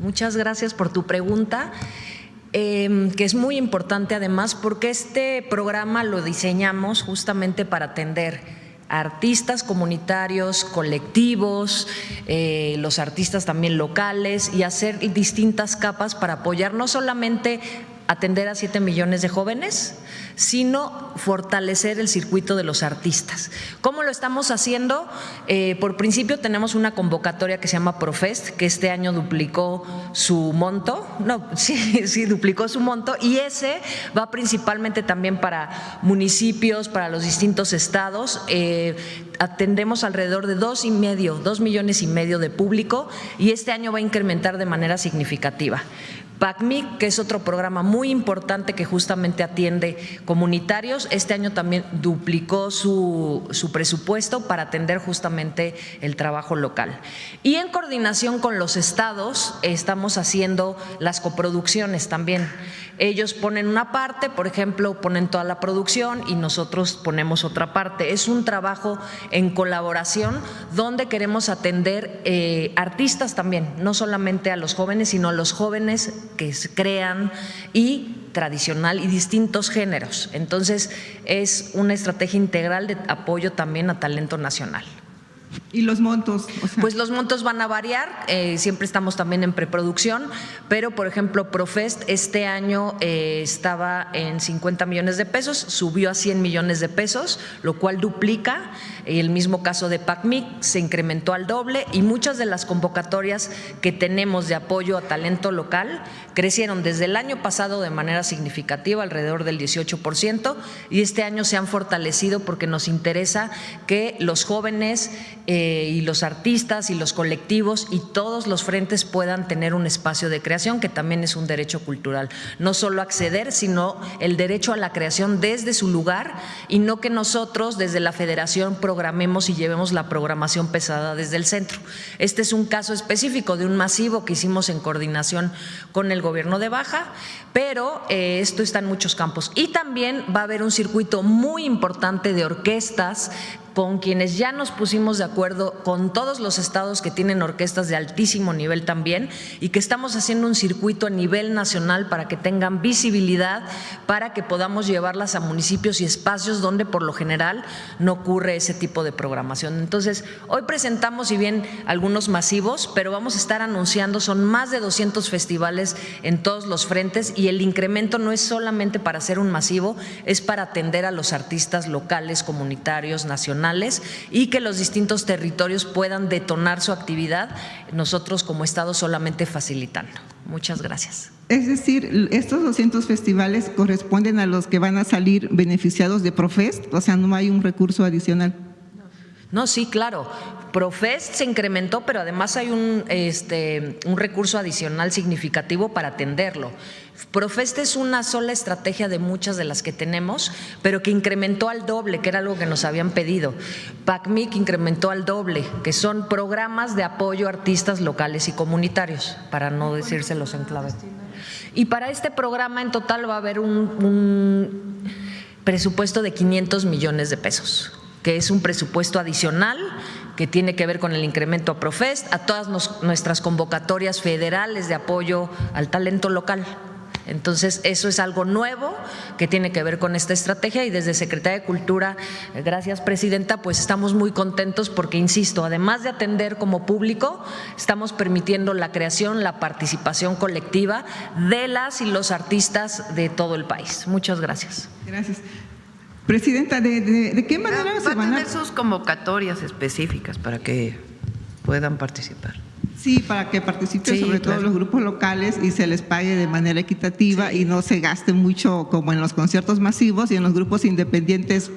Muchas gracias por tu pregunta, que es muy importante además porque este programa lo diseñamos justamente para atender artistas comunitarios, colectivos, los artistas también locales y hacer distintas capas para apoyar no solamente atender a 7 millones de jóvenes, sino fortalecer el circuito de los artistas. ¿Cómo lo estamos haciendo? Por principio tenemos una convocatoria que se llama Profest, que este año duplicó su monto, duplicó su monto, y ese va principalmente también para municipios, para los distintos estados. Atendemos alrededor de 2 millones y medio de público y este año va a incrementar de manera significativa. PACMIC, que es otro programa muy importante que justamente atiende comunitarios. Este año también duplicó su presupuesto para atender justamente el trabajo local. Y en coordinación con los estados estamos haciendo las coproducciones también. Ellos ponen una parte, por ejemplo, ponen toda la producción y nosotros ponemos otra parte. Es un trabajo en colaboración donde queremos atender artistas también, no solamente a los jóvenes, sino a los jóvenes que se crean y tradicional y distintos géneros. Entonces, es una estrategia integral de apoyo también a talento nacional. ¿Y los montos? Pues los montos van a variar, siempre estamos también en preproducción, pero por ejemplo Profest este año estaba en 50 millones de pesos, subió a 100 millones de pesos, lo cual duplica. El mismo caso de PACMIC se incrementó al doble y muchas de las convocatorias que tenemos de apoyo a talento local crecieron desde el año pasado de manera significativa, alrededor del 18%, y este año se han fortalecido porque nos interesa que los jóvenes y los artistas y los colectivos y todos los frentes puedan tener un espacio de creación, que también es un derecho cultural. No solo acceder, sino el derecho a la creación desde su lugar y no que nosotros desde la federación programemos y llevemos la programación pesada desde el centro. Este es un caso específico de un masivo que hicimos en coordinación con el gobierno de Baja, pero esto está en muchos campos. Y también va a haber un circuito muy importante de orquestas con quienes ya nos pusimos de acuerdo con todos los estados que tienen orquestas de altísimo nivel también y que estamos haciendo un circuito a nivel nacional para que tengan visibilidad, para que podamos llevarlas a municipios y espacios donde por lo general no ocurre ese tipo de programación. Entonces, hoy presentamos, si bien algunos masivos, pero vamos a estar anunciando, son más de 200 festivales en todos los frentes y el incremento no es solamente para hacer un masivo, es para atender a los artistas locales, comunitarios, nacionales, y que los distintos territorios puedan detonar su actividad, nosotros como Estado solamente facilitando. Muchas gracias. Es decir, estos 200 festivales corresponden a los que van a salir beneficiados de Profest, o sea, no hay un recurso adicional. No, sí, claro. Profest se incrementó, pero además hay un recurso adicional significativo para atenderlo. Profest es una sola estrategia de muchas de las que tenemos, pero que incrementó al doble, que era algo que nos habían pedido. PACMIC incrementó al doble, que son programas de apoyo a artistas locales y comunitarios, para no decírselos en clave. Y para este programa en total va a haber un presupuesto de 500 millones de pesos, que es un presupuesto adicional que tiene que ver con el incremento a Profest, a todas nuestras convocatorias federales de apoyo al talento local. Entonces, eso es algo nuevo que tiene que ver con esta estrategia y desde Secretaría de Cultura, gracias Presidenta, pues estamos muy contentos porque, insisto, además de atender como público, estamos permitiendo la creación, la participación colectiva de las y los artistas de todo el país. Muchas gracias. Gracias. Presidenta, ¿de qué manera se van a tener sus convocatorias específicas para que puedan participar? Sí, para que participen sobre todo los grupos locales y se les pague de manera equitativa y no se gaste mucho como en los conciertos masivos y en los grupos independientes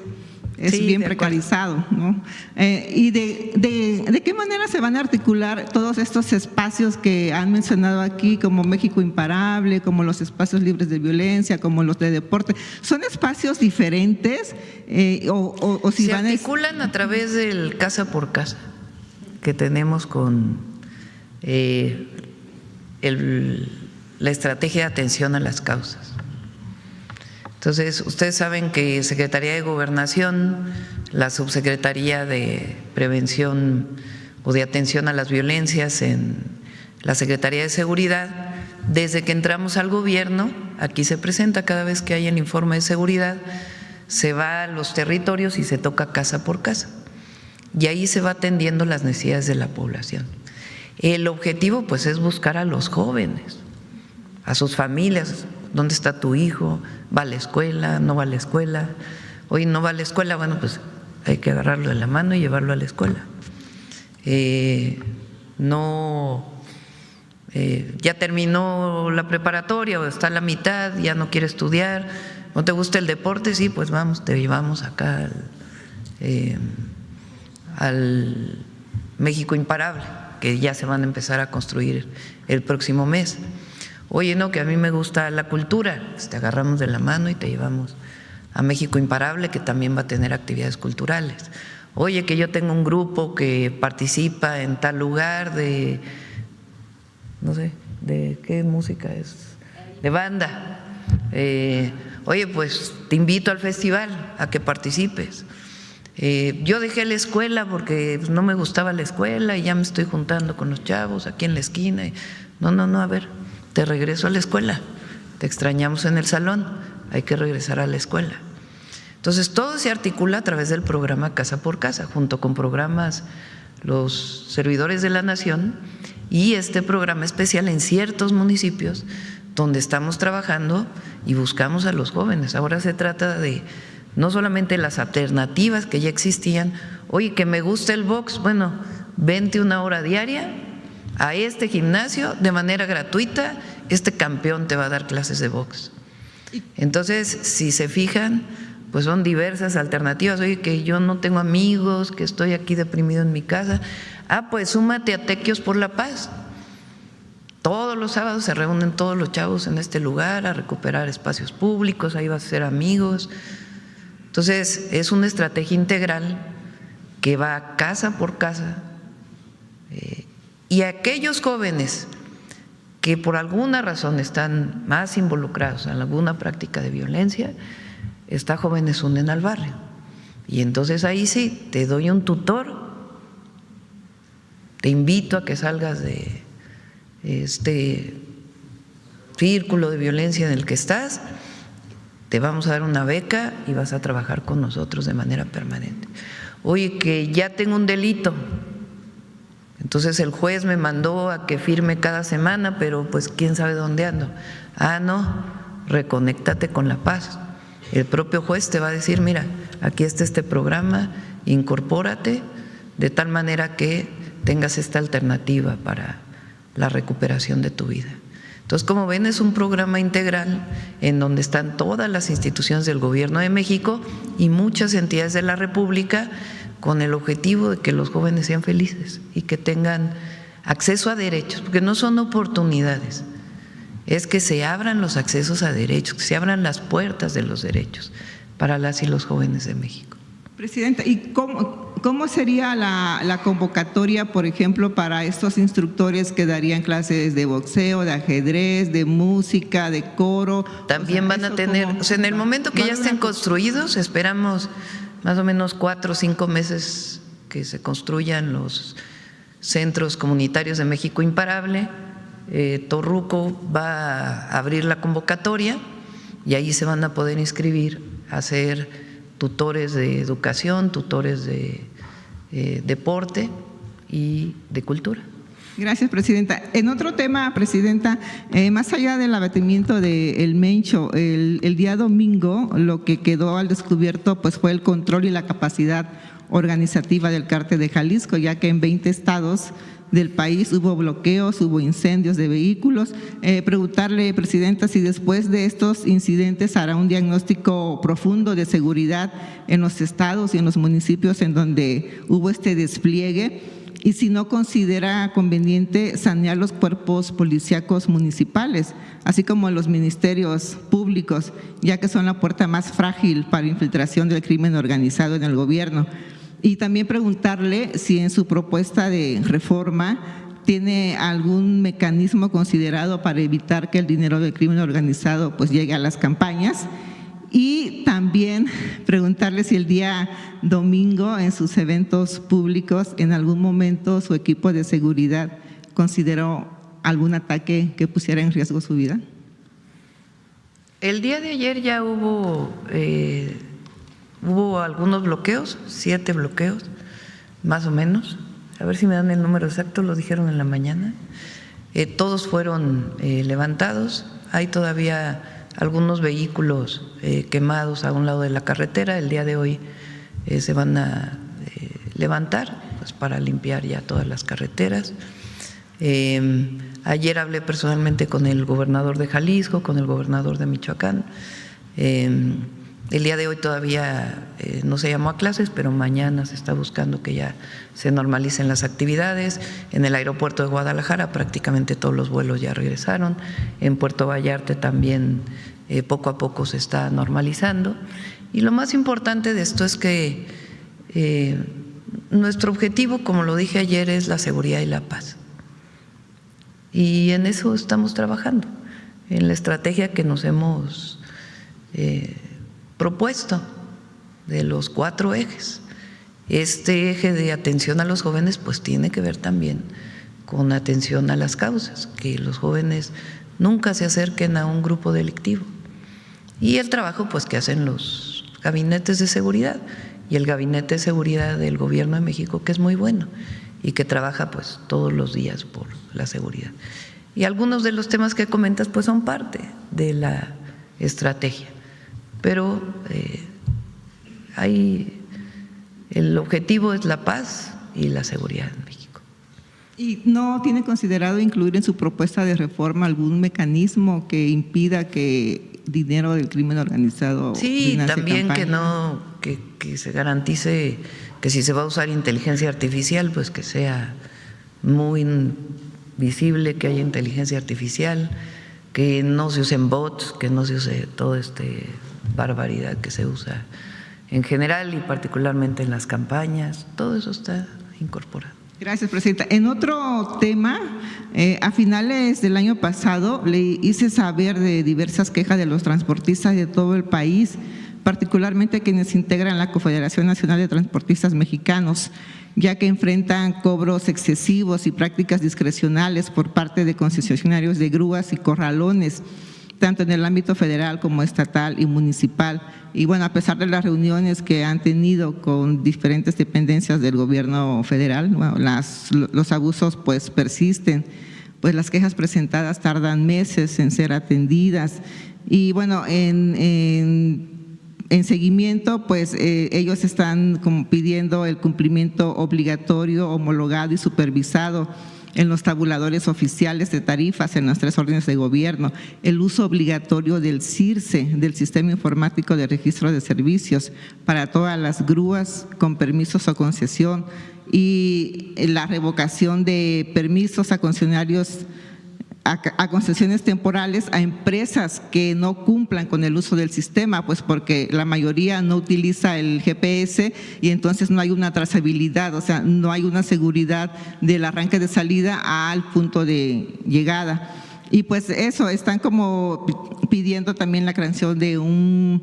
es bien precarizado, ¿no? ¿Y de qué manera se van a articular todos estos espacios que han mencionado aquí, como México Imparable, como los espacios libres de violencia, como los de deporte? ¿Son espacios diferentes o si se van articulan a través del casa por casa que tenemos con la estrategia de atención a las causas? Entonces, ustedes saben que Secretaría de Gobernación, la Subsecretaría de Prevención o de Atención a las Violencias en la Secretaría de Seguridad, desde que entramos al gobierno, aquí se presenta cada vez que hay el informe de seguridad, se va a los territorios y se toca casa por casa. Y ahí se va atendiendo las necesidades de la población. El objetivo, pues, es buscar a los jóvenes, a sus familias. ¿Dónde está tu hijo? ¿Va a la escuela? ¿No va a la escuela? Hoy no va a la escuela, bueno, pues hay que agarrarlo de la mano y llevarlo a la escuela. Ya terminó la preparatoria o está a la mitad, ya no quiere estudiar, ¿no te gusta el deporte? Sí, pues vamos, te llevamos acá al México Imparable, que ya se van a empezar a construir el próximo mes. Oye, no, que a mí me gusta la cultura, pues te agarramos de la mano y te llevamos a México Imparable, que también va a tener actividades culturales. Oye, que yo tengo un grupo que participa en tal lugar de, no sé, ¿de qué música es? De banda. Oye, pues te invito al festival a que participes. Yo dejé la escuela porque no me gustaba la escuela y ya me estoy juntando con los chavos aquí en la esquina. No, a ver, te regreso a la escuela, te extrañamos en el salón, hay que regresar a la escuela. Entonces todo se articula a través del programa Casa por Casa, junto con programas los servidores de la Nación y este programa especial en ciertos municipios donde estamos trabajando y buscamos a los jóvenes. Ahora se trata de no solamente las alternativas que ya existían, oye, que me gusta el box, bueno, vente una hora diaria a este gimnasio de manera gratuita, este campeón te va a dar clases de box. Entonces, si se fijan, pues son diversas alternativas. Oye, que yo no tengo amigos, que estoy aquí deprimido en mi casa. Pues súmate a Tequios por la Paz. Todos los sábados se reúnen todos los chavos en este lugar a recuperar espacios públicos, ahí vas a ser amigos. Entonces, es una estrategia integral que va casa por casa. Y aquellos jóvenes que por alguna razón están más involucrados en alguna práctica de violencia, está Jóvenes Unen al Barrio. Y entonces ahí sí, te doy un tutor, te invito a que salgas de este círculo de violencia en el que estás, te vamos a dar una beca y vas a trabajar con nosotros de manera permanente. Oye, que ya tengo un delito, entonces el juez me mandó a que firme cada semana, pero pues quién sabe dónde ando. No, reconéctate con la paz. El propio juez te va a decir, mira, aquí está este programa, incorpórate de tal manera que tengas esta alternativa para la recuperación de tu vida. Entonces, como ven, es un programa integral en donde están todas las instituciones del Gobierno de México y muchas entidades de la República con el objetivo de que los jóvenes sean felices y que tengan acceso a derechos, porque no son oportunidades, es que se abran los accesos a derechos, que se abran las puertas de los derechos para las y los jóvenes de México. Presidenta, ¿y cómo sería la convocatoria, por ejemplo, para estos instructores que darían clases de boxeo, de ajedrez, de música, de coro? También van a tener, en el momento que ya estén construidos, esperamos más o menos 4 o 5 meses que se construyan los centros comunitarios de México Imparable. Torruco va a abrir la convocatoria y ahí se van a poder inscribir a ser tutores de educación, tutores de deporte y de cultura. Gracias, Presidenta. En otro tema, Presidenta, más allá del abatimiento del Mencho, el día domingo lo que quedó al descubierto pues fue el control y la capacidad organizativa del Cártel de Jalisco, ya que en 20 estados del país hubo bloqueos, hubo incendios de vehículos. Preguntarle, Presidenta, si después de estos incidentes hará un diagnóstico profundo de seguridad en los estados y en los municipios en donde hubo este despliegue, y si no considera conveniente sanear los cuerpos policíacos municipales, así como los ministerios públicos, ya que son la puerta más frágil para infiltración del crimen organizado en el gobierno. Y también preguntarle si en su propuesta de reforma tiene algún mecanismo considerado para evitar que el dinero del crimen organizado pues llegue a las campañas. Y también preguntarle si el día domingo en sus eventos públicos en algún momento su equipo de seguridad consideró algún ataque que pusiera en riesgo su vida. El día de ayer ya hubo algunos bloqueos, 7 bloqueos, más o menos. A ver si me dan el número exacto, lo dijeron en la mañana. Todos fueron levantados. Hay todavía algunos vehículos quemados a un lado de la carretera. El día de hoy se van a levantar pues, para limpiar ya todas las carreteras. Ayer hablé personalmente con el gobernador de Jalisco, con el gobernador de Michoacán. El día de hoy todavía no se llamó a clases, pero mañana se está buscando que ya se normalicen las actividades. En el aeropuerto de Guadalajara prácticamente todos los vuelos ya regresaron. En Puerto Vallarta también poco a poco se está normalizando. Y lo más importante de esto es que nuestro objetivo, como lo dije ayer, es la seguridad y la paz. Y en eso estamos trabajando, en la estrategia que nos hemos propuesto de los 4 ejes. Este eje de atención a los jóvenes pues tiene que ver también con atención a las causas, que los jóvenes nunca se acerquen a un grupo delictivo. Y el trabajo pues que hacen los gabinetes de seguridad y el gabinete de seguridad del Gobierno de México, que es muy bueno y que trabaja pues todos los días por la seguridad. Y algunos de los temas que comentas pues son parte de la estrategia. Pero el objetivo es la paz y la seguridad en México. ¿Y no tiene considerado incluir en su propuesta de reforma algún mecanismo que impida que dinero del crimen organizado financie también campañas? que se garantice que si se va a usar inteligencia artificial, pues que sea muy visible que haya inteligencia artificial, que no se usen bots, que no se use toda barbaridad que se usa en general y particularmente en las campañas. Todo eso está incorporado. Gracias, presidenta. En otro tema, a finales del año pasado le hice saber de diversas quejas de los transportistas de todo el país, particularmente quienes integran la Confederación Nacional de Transportistas Mexicanos, ya que enfrentan cobros excesivos y prácticas discrecionales por parte de concesionarios de grúas y corralones, tanto en el ámbito federal como estatal y municipal. Y bueno, a pesar de las reuniones que han tenido con diferentes dependencias del gobierno federal, bueno, los abusos pues persisten, pues las quejas presentadas tardan meses en ser atendidas. Y bueno, en seguimiento, pues ellos están como pidiendo el cumplimiento obligatorio, homologado y supervisado en los tabuladores oficiales de tarifas en las 3 órdenes de gobierno, el uso obligatorio del CIRSE, del Sistema Informático de Registro de Servicios, para todas las grúas con permisos o concesión, y la revocación de permisos a concesionarios, a concesiones temporales a empresas que no cumplan con el uso del sistema, pues porque la mayoría no utiliza el GPS y entonces no hay una trazabilidad, o sea, no hay una seguridad del arranque de salida al punto de llegada. Y pues eso, están como pidiendo también la creación de un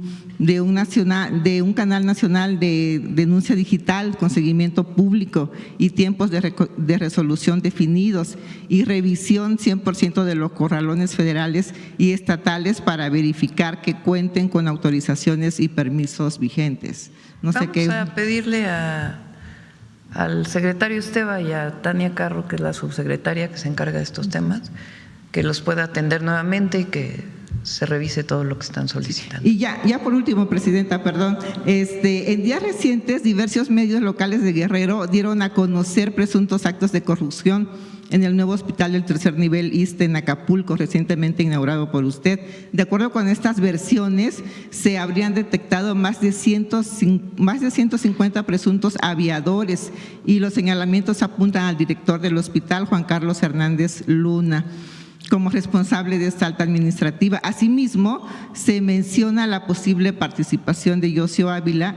canal nacional de denuncia digital con seguimiento público y tiempos de resolución definidos y revisión 100% de los corralones federales y estatales para verificar que cuenten con autorizaciones y permisos vigentes. Vamos a pedirle al secretario Esteva y a Tania Carro, que es la subsecretaria que se encarga de estos temas, que los pueda atender nuevamente y que se revise todo lo que están solicitando. Y ya por último, presidenta, perdón, en días recientes diversos medios locales de Guerrero dieron a conocer presuntos actos de corrupción en el nuevo hospital del tercer nivel ISSSTE en Acapulco, recientemente inaugurado por usted. De acuerdo con estas versiones, se habrían detectado más de 150 presuntos aviadores y los señalamientos apuntan al director del hospital, Juan Carlos Hernández Luna, como responsable de esta alta administrativa. Asimismo, se menciona la posible participación de Yosio Ávila,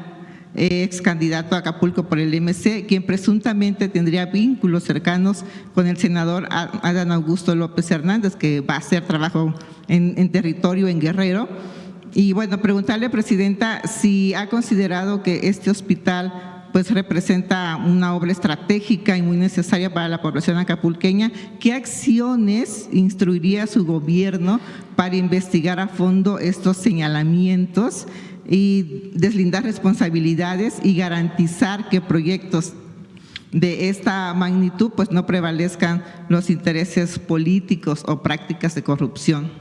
ex candidato a Acapulco por el MC, quien presuntamente tendría vínculos cercanos con el senador Adán Augusto López Hernández, que va a hacer trabajo en territorio en Guerrero. Y bueno, preguntarle, presidenta, si ha considerado que este hospital pues representa una obra estratégica y muy necesaria para la población acapulqueña. ¿Qué acciones instruiría su gobierno para investigar a fondo estos señalamientos y deslindar responsabilidades y garantizar que proyectos de esta magnitud pues no prevalezcan los intereses políticos o prácticas de corrupción?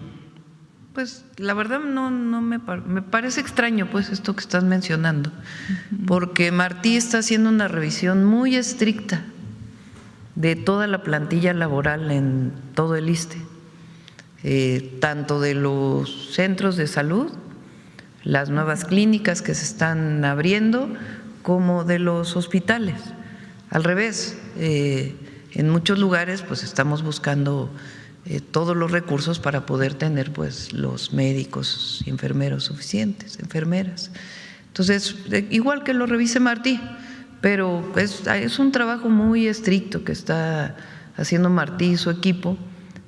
Pues la verdad no me parece extraño pues esto que estás mencionando, porque Martí está haciendo una revisión muy estricta de toda la plantilla laboral en todo el ISSSTE, tanto de los centros de salud las nuevas clínicas que se están abriendo como de los hospitales. Al revés, en muchos lugares pues estamos buscando todos los recursos para poder tener pues los médicos y enfermeros suficientes, enfermeras. Entonces, igual que lo revise Martí, pero es un trabajo muy estricto que está haciendo Martí y su equipo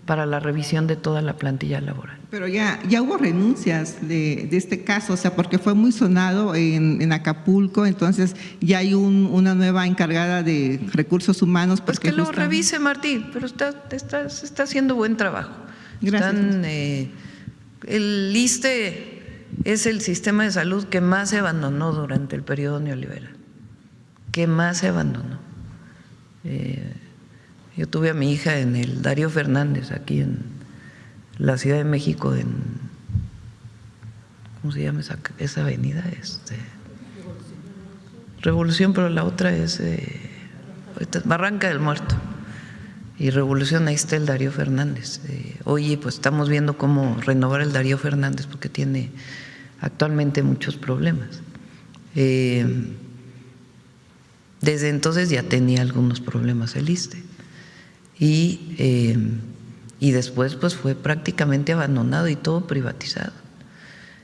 para la revisión de toda la plantilla laboral. Pero ya hubo renuncias de este caso, o sea, porque fue muy sonado en Acapulco, entonces ya hay una nueva encargada de recursos humanos. Pues que lo revise Martí, pero está haciendo buen trabajo. Gracias. El ISSSTE es el sistema de salud que más se abandonó durante el periodo neoliberal, que más se abandonó. Yo tuve a mi hija en el Darío Fernández, aquí en la Ciudad de México, ¿cómo se llama esa avenida? Revolución, pero la otra es Barranca del Muerto. Y Revolución, ahí está el Darío Fernández. Hoy pues estamos viendo cómo renovar el Darío Fernández porque tiene actualmente muchos problemas. Desde entonces ya tenía algunos problemas el ISSSTE. Y después pues fue prácticamente abandonado y todo privatizado.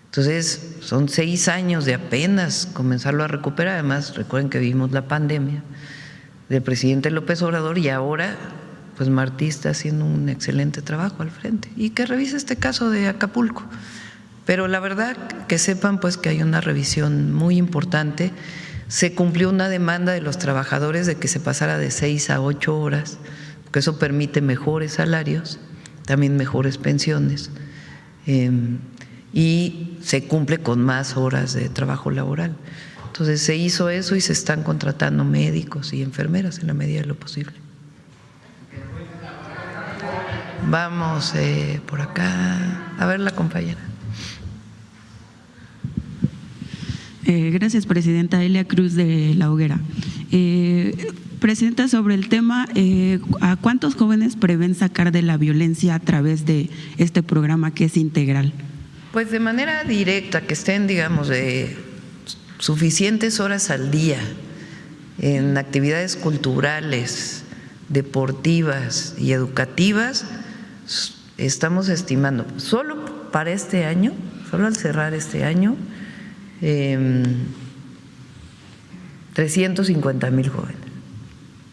Entonces son 6 años de apenas comenzarlo a recuperar. Además recuerden que vivimos la pandemia del presidente López Obrador y ahora pues Martí está haciendo un excelente trabajo al frente y que revise este caso de Acapulco. Pero la verdad que sepan pues que hay una revisión muy importante. Se cumplió una demanda de los trabajadores de que se pasara de 6 a 8 horas, porque eso permite mejores salarios, también mejores pensiones, y se cumple con más horas de trabajo laboral. Entonces se hizo eso y se están contratando médicos y enfermeras en la medida de lo posible. Vamos por acá, a ver la compañera. Gracias, Presidenta. Elia Cruz de La Hoguera. Presidenta, sobre el tema, ¿a cuántos jóvenes prevén sacar de la violencia a través de este programa que es integral? Pues de manera directa, que estén, digamos, suficientes horas al día en actividades culturales, deportivas y educativas, estamos estimando, solo para este año, solo al cerrar este año, 350,000 jóvenes,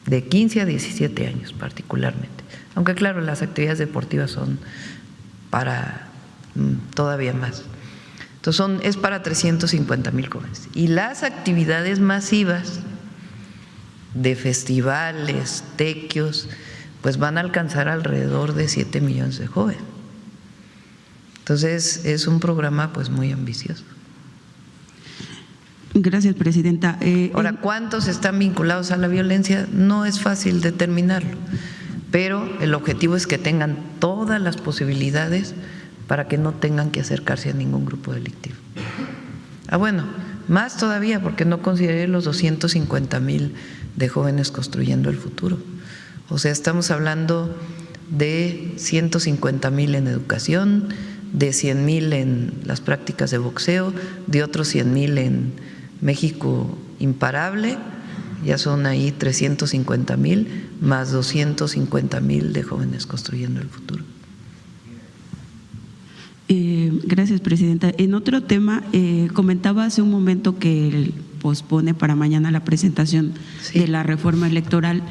de 15 a 17 años particularmente. Aunque claro, las actividades deportivas son para todavía más. Entonces es para 350,000 jóvenes. Y las actividades masivas de festivales, tequios, pues van a alcanzar alrededor de 7 millones de jóvenes. Entonces es un programa pues muy ambicioso. Gracias, Presidenta. Ahora, ¿cuántos están vinculados a la violencia? No es fácil determinarlo, pero el objetivo es que tengan todas las posibilidades para que no tengan que acercarse a ningún grupo delictivo. Bueno, más todavía, porque no consideré los 250,000 de jóvenes construyendo el futuro. O sea, estamos hablando de 150,000 en educación, de 100,000 en las prácticas de boxeo, de otros 100,000 en México Imparable, ya son ahí 350,000 más 250,000 de jóvenes construyendo el futuro. Gracias, Presidenta. En otro tema, comentaba hace un momento que pospone para mañana la presentación de la reforma electoral.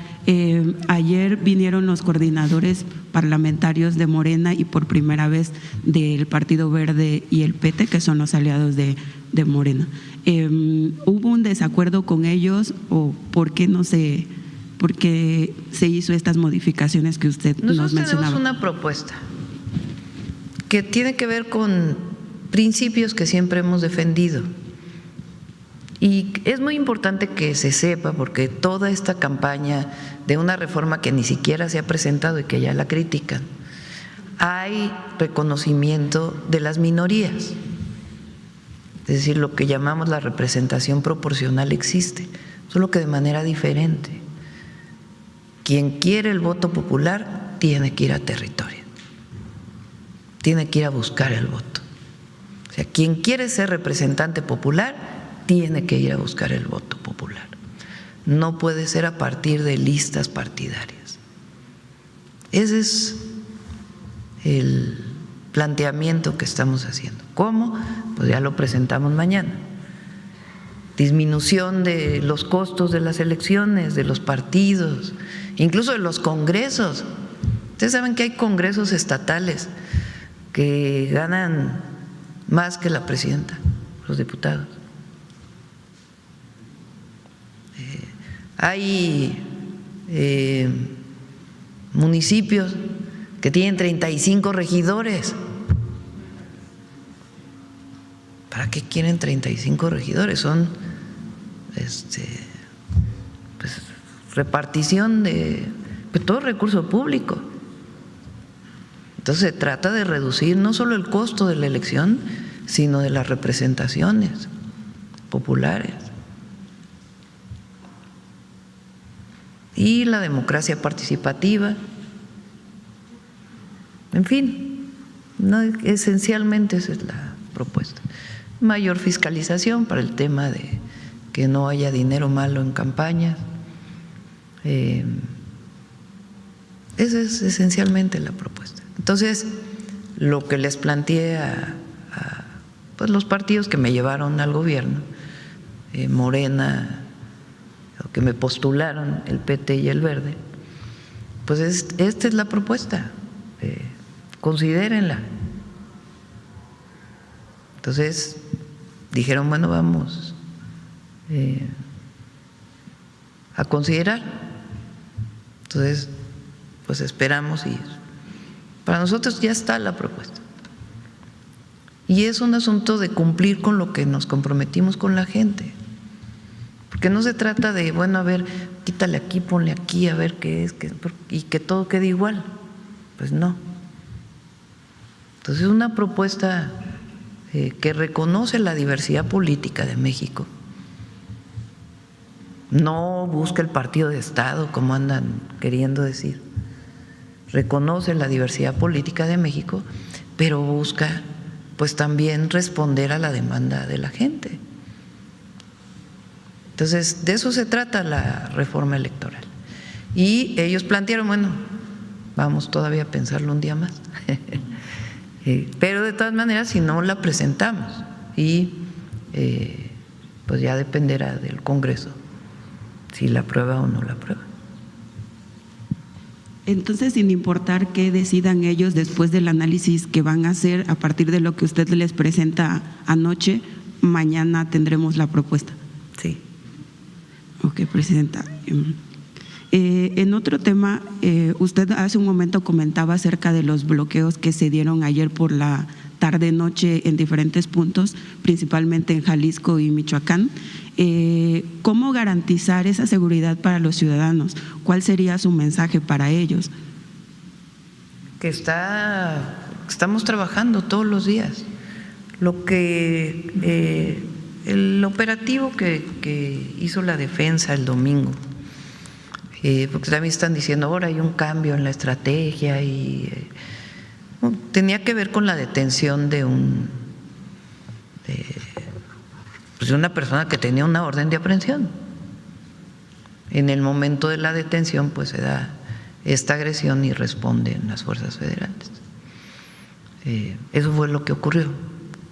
Ayer vinieron los coordinadores parlamentarios de Morena y por primera vez del Partido Verde y el PT, que son los aliados de Morena. ¿Hubo un desacuerdo con ellos o por qué se hizo estas modificaciones que usted nos mencionaba? Nosotros tenemos una propuesta que tiene que ver con principios que siempre hemos defendido. Y es muy importante que se sepa, porque toda esta campaña de una reforma que ni siquiera se ha presentado y que ya la critican, hay reconocimiento de las minorías. Es decir, lo que llamamos la representación proporcional existe, solo que de manera diferente. Quien quiere el voto popular tiene que ir a territorio, tiene que ir a buscar el voto. O sea, quien quiere ser representante popular tiene que ir a buscar el voto popular. No puede ser a partir de listas partidarias. Ese es el planteamiento que estamos haciendo. ¿Cómo? Pues ya lo presentamos mañana. Disminución de los costos de las elecciones, de los partidos, incluso de los congresos. Ustedes saben que hay congresos estatales que ganan más que la presidenta, los diputados. Hay municipios que tienen 35 regidores. ¿Para qué quieren 35 regidores? Son pues, repartición de todo recurso público. Entonces se trata de reducir no solo el costo de la elección, sino de las representaciones populares. Y la democracia participativa. En fin, no, esencialmente esa es la propuesta. Mayor fiscalización para el tema de que no haya dinero malo en campañas. Esa es esencialmente la propuesta. Entonces, lo que les planteé a pues los partidos que me llevaron al gobierno, Morena, o que me postularon, el PT y el Verde, pues esta es la propuesta, considérenla. Entonces dijeron, bueno, vamos a considerar. Entonces, pues esperamos y para nosotros ya está la propuesta. Y es un asunto de cumplir con lo que nos comprometimos con la gente. Porque no se trata de, bueno, a ver, quítale aquí, ponle aquí, a ver qué es, y que todo quede igual. Pues no. Entonces es una propuesta que reconoce la diversidad política de México. No busca el partido de Estado, como andan queriendo decir. Reconoce la diversidad política de México, pero busca pues también responder a la demanda de la gente. Entonces, de eso se trata la reforma electoral. Y ellos plantearon, bueno, vamos todavía a pensarlo un día más. Pero de todas maneras, si no la presentamos, y pues ya dependerá del Congreso si la aprueba o no la aprueba. Entonces, sin importar qué decidan ellos después del análisis que van a hacer a partir de lo que usted les presenta anoche, mañana tendremos la propuesta. Sí. Ok, presidenta. En otro tema, usted hace un momento comentaba acerca de los bloqueos que se dieron ayer por la tarde-noche en diferentes puntos, principalmente en Jalisco y Michoacán. ¿Cómo garantizar esa seguridad para los ciudadanos? ¿Cuál sería su mensaje para ellos? Que estamos trabajando todos los días. Lo que el operativo que hizo la defensa el domingo, porque también están diciendo ahora hay un cambio en la estrategia y tenía que ver con la detención de una persona que tenía una orden de aprehensión. En el momento de la detención pues se da esta agresión y responden las fuerzas federales. Eso fue lo que ocurrió.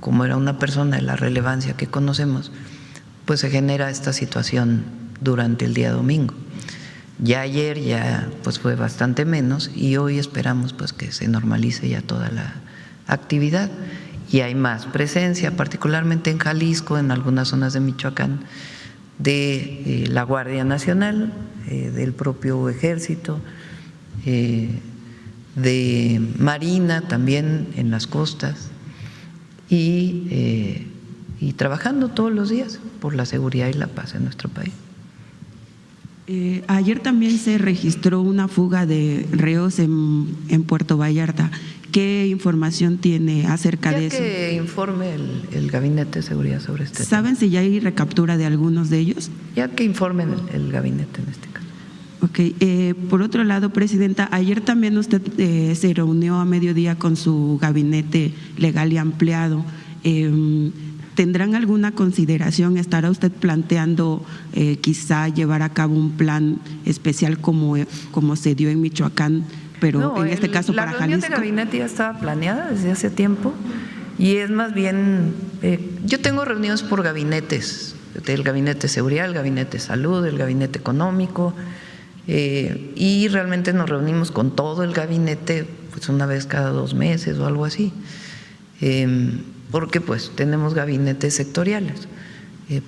Como era una persona de la relevancia que conocemos, pues se genera esta situación durante el día domingo. Ya ayer pues fue bastante menos y hoy esperamos pues que se normalice ya toda la actividad. Y hay más presencia, particularmente en Jalisco, en algunas zonas de Michoacán, de la Guardia Nacional, del propio Ejército, de Marina también en las costas y trabajando todos los días por la seguridad y la paz en nuestro país. Ayer también se registró una fuga de reos en Puerto Vallarta. ¿Qué información tiene acerca de eso? Que informe el Gabinete de Seguridad sobre este tema. ¿Saben si ya hay recaptura de algunos de ellos? Ya que informen el gabinete en este caso. Ok. Por otro lado, presidenta, ayer también usted se reunió a mediodía con su gabinete legal y ampliado. ¿Tendrán alguna consideración? ¿Estará usted planteando quizá llevar a cabo un plan especial como se dio en Michoacán, pero No, en este caso para La reunión Jalisco? de gabinete ya estaba planeada desde hace tiempo y es más bien, yo tengo reuniones por gabinetes, el gabinete de seguridad, el gabinete de salud, el gabinete económico, y realmente nos reunimos con todo el gabinete pues una vez cada 2 meses o algo así, porque pues tenemos gabinetes sectoriales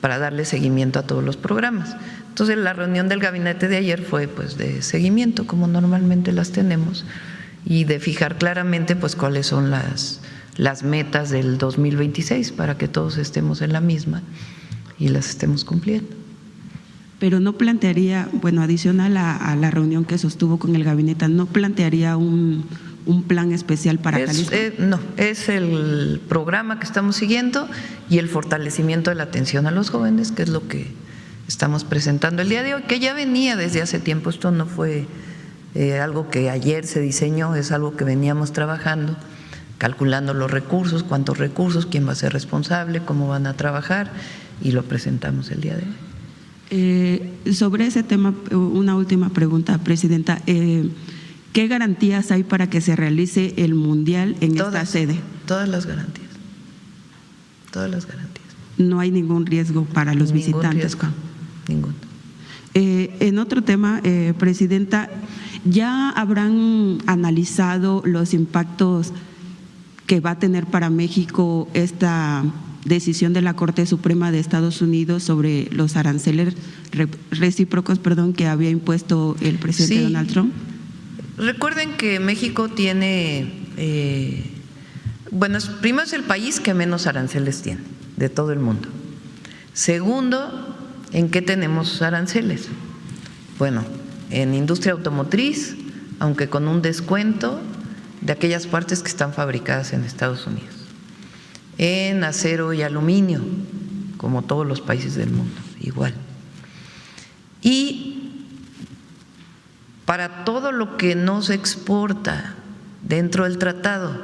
para darle seguimiento a todos los programas. Entonces la reunión del gabinete de ayer fue pues de seguimiento, como normalmente las tenemos, y de fijar claramente pues cuáles son las metas del 2026 para que todos estemos en la misma y las estemos cumpliendo. Pero no plantearía, bueno, adicional a la reunión que sostuvo con el gabinete, ¿no plantearía un plan especial para Jalisco? No, es el programa que estamos siguiendo y el fortalecimiento de la atención a los jóvenes, que es lo que estamos presentando el día de hoy, que ya venía desde hace tiempo. Esto no fue algo que ayer se diseñó, es algo que veníamos trabajando, calculando los recursos, cuántos recursos, quién va a ser responsable, cómo van a trabajar, y lo presentamos el día de hoy. Sobre ese tema, una última pregunta, Presidenta. ¿Qué garantías hay para que se realice el Mundial en esta sede? Todas las garantías. Todas las garantías. No hay ningún riesgo para los visitantes. Ninguno. En otro tema, Presidenta, ¿ya habrán analizado los impactos que va a tener para México esta decisión de la Corte Suprema de Estados Unidos sobre los aranceles recíprocos, que había impuesto el presidente Donald Trump? Recuerden que México tiene, primero es el país que menos aranceles tiene de todo el mundo. Segundo, ¿en qué tenemos aranceles? Bueno, en industria automotriz, aunque con un descuento de aquellas partes que están fabricadas en Estados Unidos. En acero y aluminio, como todos los países del mundo, igual. Y para todo lo que no se exporta dentro del tratado,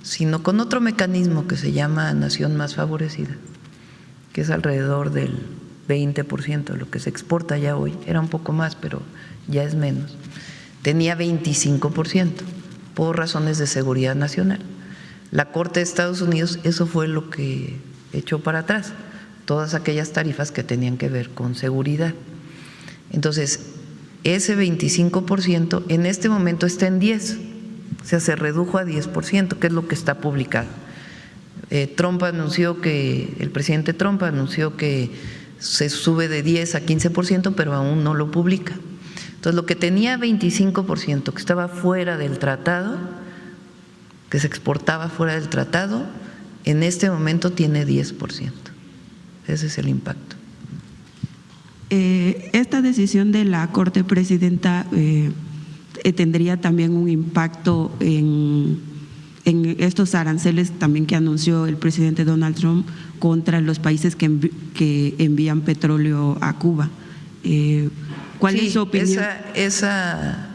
sino con otro mecanismo que se llama nación más favorecida, que es alrededor del 20% de lo que se exporta ya hoy, era un poco más, pero ya es menos, tenía 25% por razones de seguridad nacional. La Corte de Estados Unidos, eso fue lo que echó para atrás, todas aquellas tarifas que tenían que ver con seguridad. Entonces, ese 25% en este momento está en 10%, o sea, se redujo a 10%, que es lo que está publicado. El presidente Trump anunció que se sube de 10 a 15%, pero aún no lo publica. Entonces, lo que tenía 25%, que estaba fuera del tratado, que se exportaba fuera del tratado, en este momento tiene 10%. Ese es el impacto. Esta decisión de la Corte, Presidenta, tendría también un impacto en estos aranceles también que anunció el presidente Donald Trump contra los países que envían petróleo a Cuba. ¿Cuál es su opinión? Esa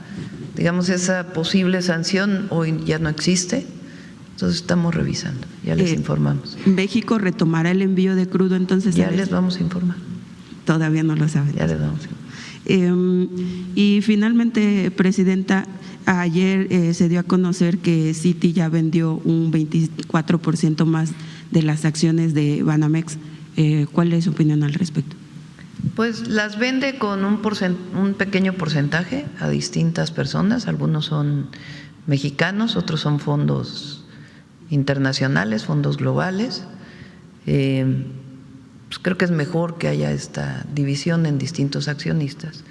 posible sanción hoy ya no existe, entonces estamos revisando, ya les informamos. ¿México retomará el envío de crudo entonces? Ya les vamos a informar. Todavía no lo saben. Ya les vamos a informar. Y finalmente, Presidenta, ayer se dio a conocer que Citi ya vendió un 24% más de las acciones de Banamex. ¿Cuál es su opinión al respecto? Pues las vende con un pequeño porcentaje a distintas personas, algunos son mexicanos, otros son fondos internacionales, fondos globales. Pues creo que es mejor que haya esta división en distintos accionistas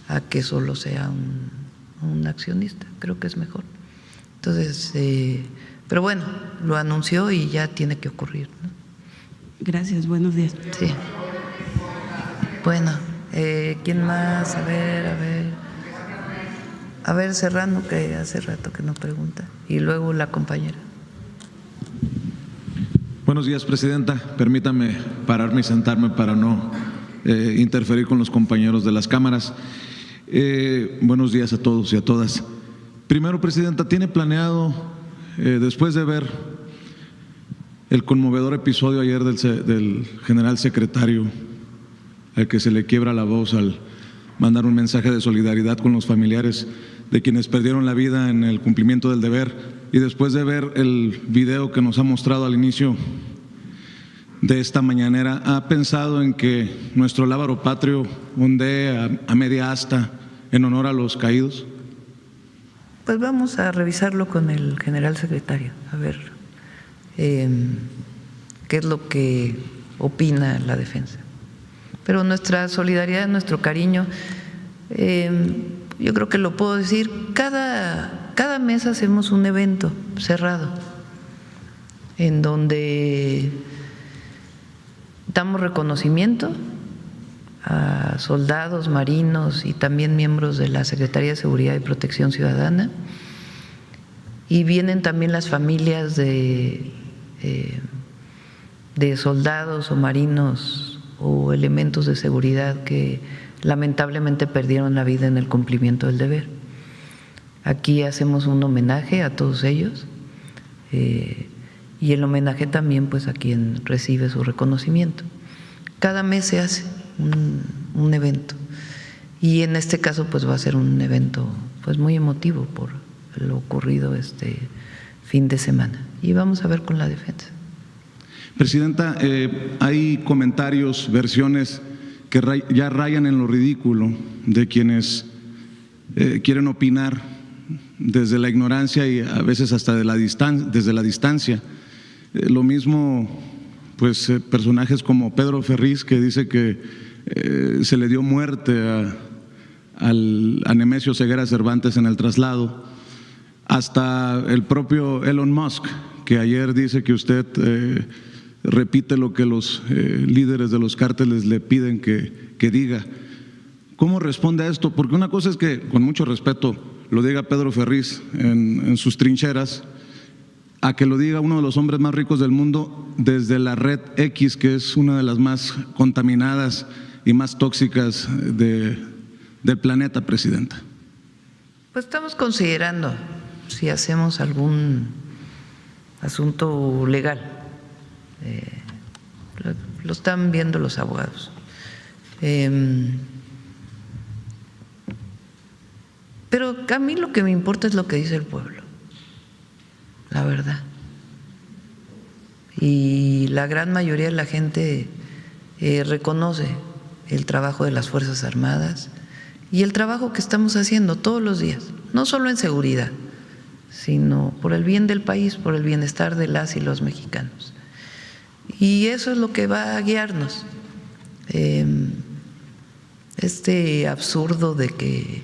a que solo sea un accionista, creo que es mejor. Entonces, pero bueno, lo anunció y ya tiene que ocurrir, ¿no? Gracias, buenos días. Sí. Bueno, ¿quién más? A ver, Serrano, que hace rato que no pregunta, y luego la compañera. Buenos días, Presidenta. Permítame pararme y sentarme para no interferir con los compañeros de las cámaras. Buenos días a todos y a todas. Primero, Presidenta, ¿tiene planeado, después de ver el conmovedor episodio ayer del general secretario, al que se le quiebra la voz al mandar un mensaje de solidaridad con los familiares de quienes perdieron la vida en el cumplimiento del deber, y después de ver el video que nos ha mostrado al inicio de esta mañanera, ¿ha pensado en que nuestro lábaro patrio ondee a media asta en honor a los caídos? Pues vamos a revisarlo con el general secretario, a ver qué es lo que opina la defensa. Pero nuestra solidaridad, nuestro cariño, yo creo que lo puedo decir, cada mes hacemos un evento cerrado en donde damos reconocimiento a soldados, marinos y también miembros de la Secretaría de Seguridad y Protección Ciudadana, y vienen también las familias de soldados o marinos o elementos de seguridad que lamentablemente perdieron la vida en el cumplimiento del deber. Aquí hacemos un homenaje a todos ellos y el homenaje también pues a quien recibe su reconocimiento. Cada mes se hace un evento, y en este caso pues va a ser un evento pues muy emotivo por lo ocurrido este fin de semana, y vamos a ver con la defensa. Presidenta, hay comentarios, versiones que ya rayan en lo ridículo de quienes quieren opinar desde la ignorancia y a veces hasta desde la distancia. Lo mismo, pues, personajes como Pedro Ferriz, que dice que se le dio muerte a Nemesio Ceguera Cervantes en el traslado, hasta el propio Elon Musk, que ayer dice que usted repite lo que los líderes de los cárteles le piden que diga. ¿Cómo responde a esto? Porque una cosa es que, con mucho respeto, lo diga Pedro Ferriz en sus trincheras, a que lo diga uno de los hombres más ricos del mundo desde la red X, que es una de las más contaminadas y más tóxicas del planeta, Presidenta. Pues estamos considerando si hacemos algún asunto legal. Lo están viendo los abogados. Pero a mí lo que me importa es lo que dice el pueblo, la verdad. Y la gran mayoría de la gente reconoce el trabajo de las Fuerzas Armadas y el trabajo que estamos haciendo todos los días, no solo en seguridad, sino por el bien del país, por el bienestar de las y los mexicanos. Y eso es lo que va a guiarnos. Este absurdo de que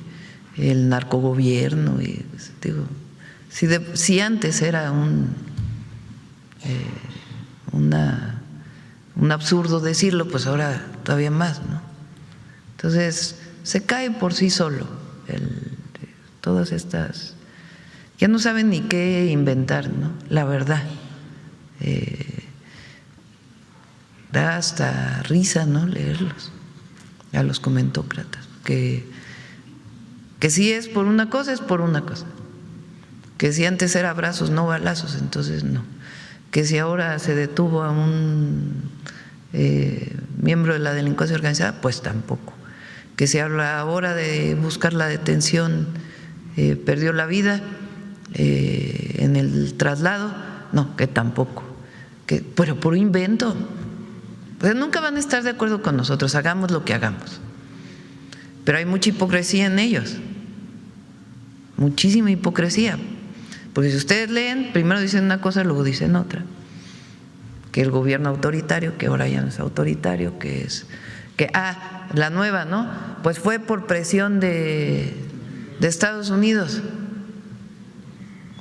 el narcogobierno, digo, si antes era un absurdo decirlo, pues ahora todavía más, ¿no? Entonces se cae por sí solo todas estas, ya no saben ni qué inventar, ¿no? La verdad. Da hasta risa, ¿no?, leerlos, a los comentócratas, que si es por una cosa, es por una cosa, que si antes era abrazos, no balazos, entonces no, que si ahora se detuvo a un miembro de la delincuencia organizada, pues tampoco, que si a la hora de buscar la detención perdió la vida en el traslado, no, que tampoco, pero por invento. Pues nunca van a estar de acuerdo con nosotros, hagamos lo que hagamos. Pero hay mucha hipocresía en ellos, muchísima hipocresía. Porque si ustedes leen, primero dicen una cosa, luego dicen otra. Que el gobierno autoritario, que ahora ya no es autoritario, la nueva, ¿no? Pues fue por presión de Estados Unidos,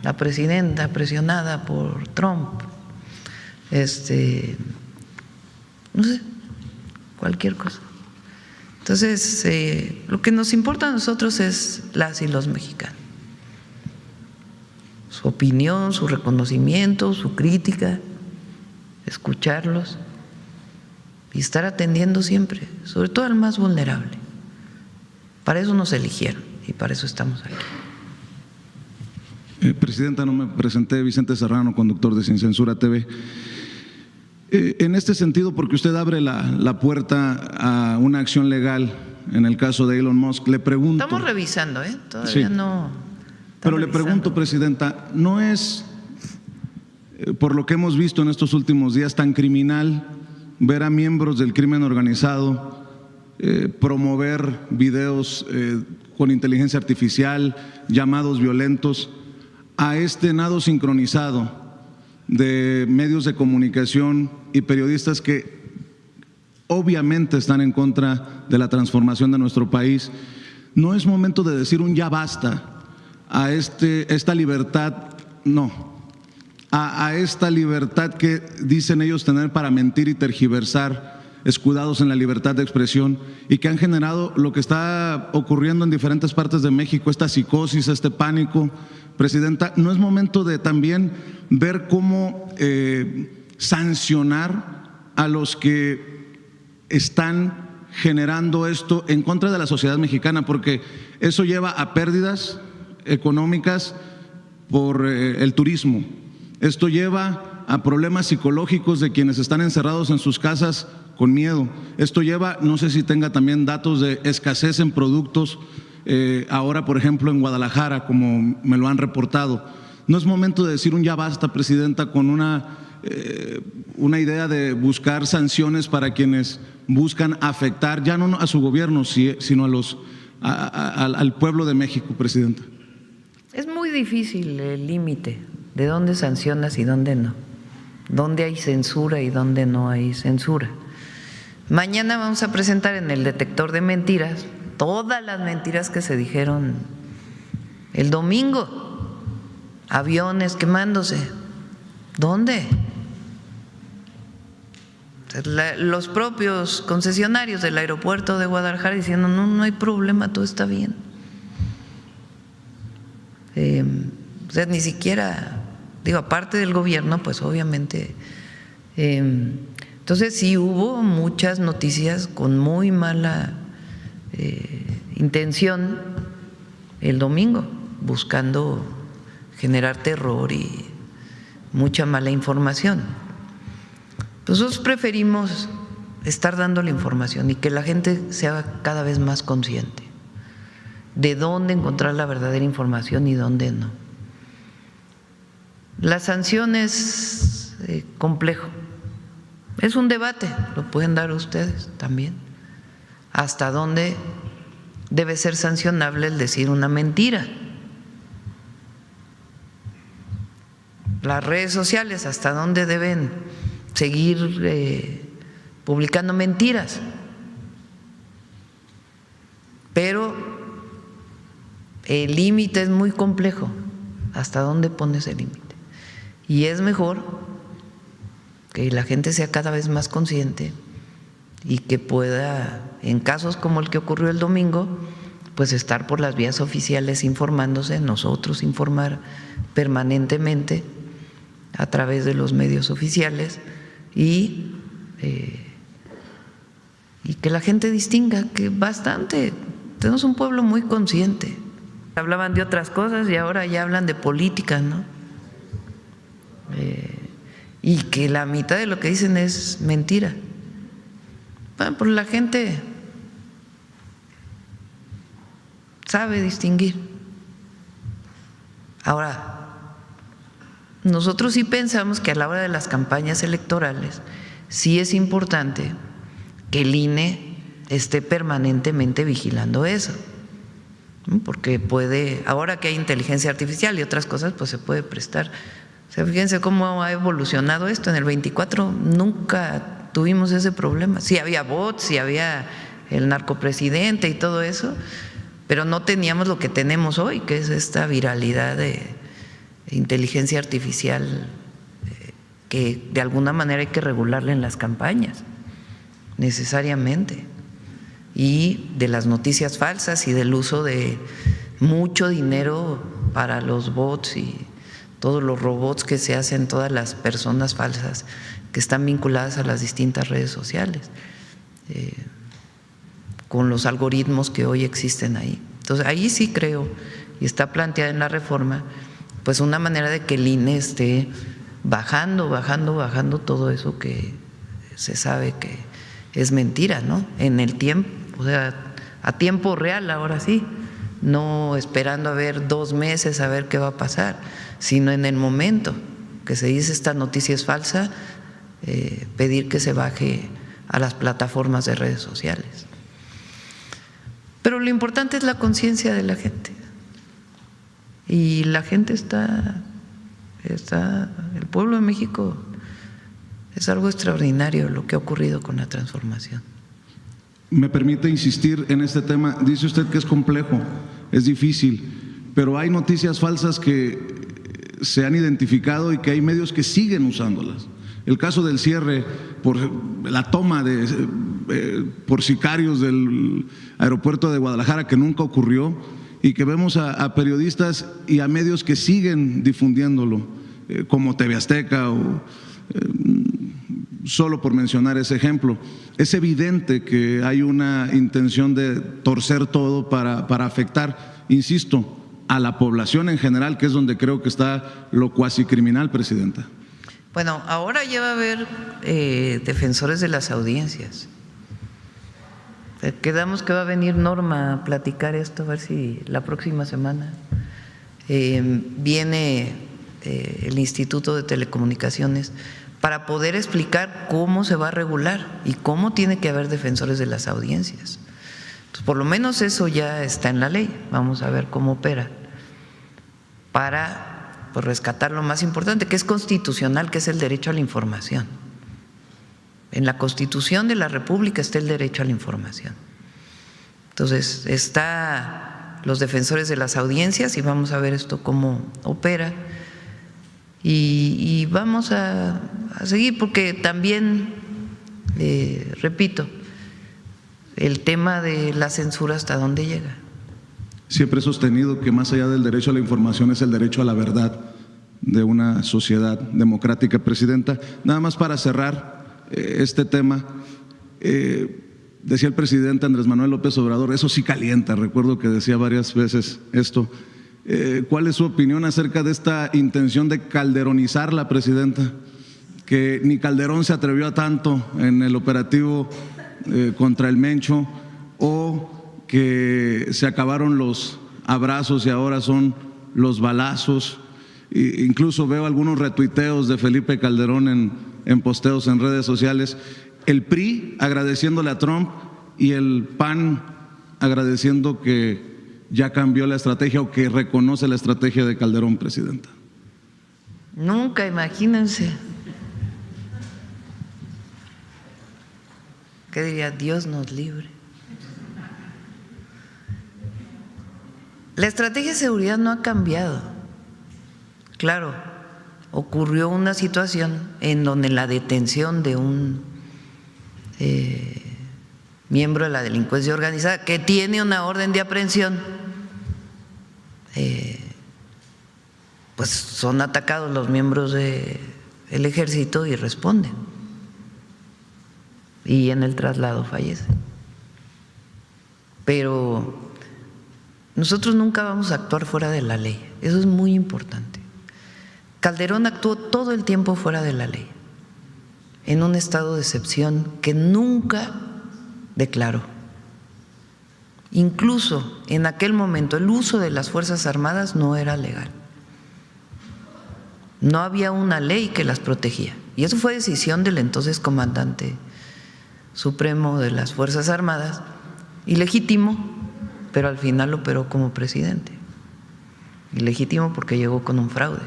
la presidenta presionada por Trump. No sé, cualquier cosa. Entonces, lo que nos importa a nosotros es las y los mexicanos. Su opinión, su reconocimiento, su crítica, escucharlos y estar atendiendo siempre, sobre todo al más vulnerable. Para eso nos eligieron y para eso estamos aquí. Presidenta, no me presenté. Vicente Serrano, conductor de Sin Censura TV. En este sentido, porque usted abre la puerta a una acción legal en el caso de Elon Musk, le pregunto… Estamos revisando, todavía sí, no… Pero le pregunto, Presidenta, ¿no es, por lo que hemos visto en estos últimos días, tan criminal ver a miembros del crimen organizado promover videos con inteligencia artificial, llamados violentos, a este nado sincronizado de medios de comunicación y periodistas que obviamente están en contra de la transformación de nuestro país? No es momento de decir un ya basta a esta libertad, a esta libertad que dicen ellos tener para mentir y tergiversar, escudados en la libertad de expresión, y que han generado lo que está ocurriendo en diferentes partes de México, esta psicosis, este pánico. Presidenta, ¿no es momento de también ver cómo sancionar a los que están generando esto en contra de la sociedad mexicana? Porque eso lleva a pérdidas económicas por el turismo. Esto lleva a problemas psicológicos de quienes están encerrados en sus casas con miedo. Esto lleva, no sé si tenga también datos de escasez en productos, ahora por ejemplo en Guadalajara, como me lo han reportado. ¿No es momento de decir un ya basta, Presidenta, con una idea de buscar sanciones para quienes buscan afectar ya no a su gobierno, sino al pueblo de México, Presidenta? Es muy difícil el límite de dónde sancionas y dónde no, dónde hay censura y dónde no hay censura. Mañana vamos a presentar en el detector de mentiras todas las mentiras que se dijeron el domingo. Aviones quemándose. ¿Dónde? Los propios concesionarios del aeropuerto de Guadalajara diciendo no hay problema, todo está bien. Ni siquiera, aparte del gobierno, pues obviamente. Entonces sí hubo muchas noticias con muy mala intención el domingo, buscando generar terror y mucha mala información. Nosotros preferimos estar dando la información y que la gente sea cada vez más consciente de dónde encontrar la verdadera información y dónde no. La sanción es complejo. Es un debate, lo pueden dar ustedes también. ¿Hasta dónde debe ser sancionable el decir una mentira? Las redes sociales, ¿hasta dónde deben seguir publicando mentiras? Pero el límite es muy complejo. ¿Hasta dónde pones el límite? Y es mejor que la gente sea cada vez más consciente y que pueda, en casos como el que ocurrió el domingo, pues estar por las vías oficiales informándose, nosotros informar permanentemente a través de los medios oficiales y que la gente distinga que bastante, tenemos un pueblo muy consciente. Hablaban de otras cosas y ahora ya hablan de política, ¿no? Y que la mitad de lo que dicen es mentira. Bueno, pues la gente sabe distinguir. Ahora, nosotros sí pensamos que a la hora de las campañas electorales sí es importante que el INE esté permanentemente vigilando eso, ¿no? Porque ahora que hay inteligencia artificial y otras cosas, pues se puede prestar. O sea, fíjense cómo ha evolucionado esto. En el 24 nunca tuvimos ese problema. Sí había bots, sí había el narcopresidente y todo eso, pero no teníamos lo que tenemos hoy, que es esta viralidad de inteligencia artificial que de alguna manera hay que regularla en las campañas, necesariamente, y de las noticias falsas y del uso de mucho dinero para los bots y todos los robots que se hacen, todas las personas falsas que están vinculadas a las distintas redes sociales, con los algoritmos que hoy existen ahí. Entonces ahí sí creo, y está planteada en la reforma, pues una manera de que el INE esté bajando todo eso que se sabe que es mentira, ¿no? En el tiempo, o sea, a tiempo real ahora sí, no esperando a ver 2 meses a ver qué va a pasar, sino en el momento que se dice esta noticia es falsa, pedir que se baje a las plataformas de redes sociales. Pero lo importante es la conciencia de la gente. Y la gente está, el pueblo de México, es algo extraordinario lo que ha ocurrido con la transformación. Me permite insistir en este tema. Dice usted que es complejo, es difícil, pero hay noticias falsas que se han identificado y que hay medios que siguen usándolas. El caso del cierre por la toma por sicarios del aeropuerto de Guadalajara, que nunca ocurrió, y que vemos a periodistas y a medios que siguen difundiéndolo, como TV Azteca o solo por mencionar ese ejemplo. Es evidente que hay una intención de torcer todo para afectar, insisto, a la población en general, que es donde creo que está lo cuasi criminal, Presidenta. Bueno, ahora ya va a haber defensores de las audiencias. Quedamos que va a venir Norma a platicar esto, a ver si la próxima semana viene el Instituto de Telecomunicaciones para poder explicar cómo se va a regular y cómo tiene que haber defensores de las audiencias. Entonces, por lo menos eso ya está en la ley. Vamos a ver cómo opera para rescatar lo más importante, que es constitucional, que es el derecho a la información. En la Constitución de la República está el derecho a la información. Entonces, está los defensores de las audiencias y vamos a ver esto cómo opera y vamos a seguir, porque también, repito, el tema de la censura hasta dónde llega. Siempre he sostenido que más allá del derecho a la información es el derecho a la verdad de una sociedad democrática, Presidenta. Nada más para cerrar este tema, decía el presidente Andrés Manuel López Obrador, eso sí calienta, recuerdo que decía varias veces esto. ¿Cuál es su opinión acerca de esta intención de calderonizar la Presidenta? Que ni Calderón se atrevió a tanto en el operativo contra el Mencho, o que se acabaron los abrazos y ahora son los balazos. Incluso veo algunos retuiteos de Felipe Calderón en posteos en redes sociales. El PRI agradeciéndole a Trump y el PAN agradeciendo que ya cambió la estrategia o que reconoce la estrategia de Calderón, Presidenta. Nunca, imagínense. ¿Qué diría? Dios nos libre. La estrategia de seguridad no ha cambiado. Claro, ocurrió una situación en donde la detención de un miembro de la delincuencia organizada que tiene una orden de aprehensión, pues son atacados los miembros del ejército y responden. Y en el traslado fallecen. Pero nosotros nunca vamos a actuar fuera de la ley, eso es muy importante. Calderón actuó todo el tiempo fuera de la ley, en un estado de excepción que nunca declaró. Incluso en aquel momento el uso de las Fuerzas Armadas no era legal. No había una ley que las protegía. Y eso fue decisión del entonces comandante supremo de las Fuerzas Armadas, ilegítimo, pero al final operó como presidente. Ilegítimo porque llegó con un fraude.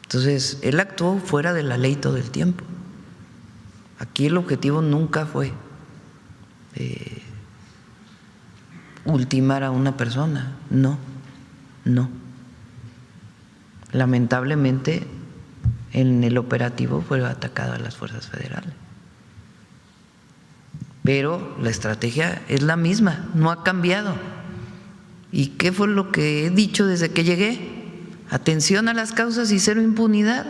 Entonces, él actuó fuera de la ley todo el tiempo. Aquí el objetivo nunca fue ultimar a una persona, no. Lamentablemente, en el operativo fue atacado a las fuerzas federales. Pero la estrategia es la misma, no ha cambiado. ¿Y qué fue lo que he dicho desde que llegué? Atención a las causas y cero impunidad.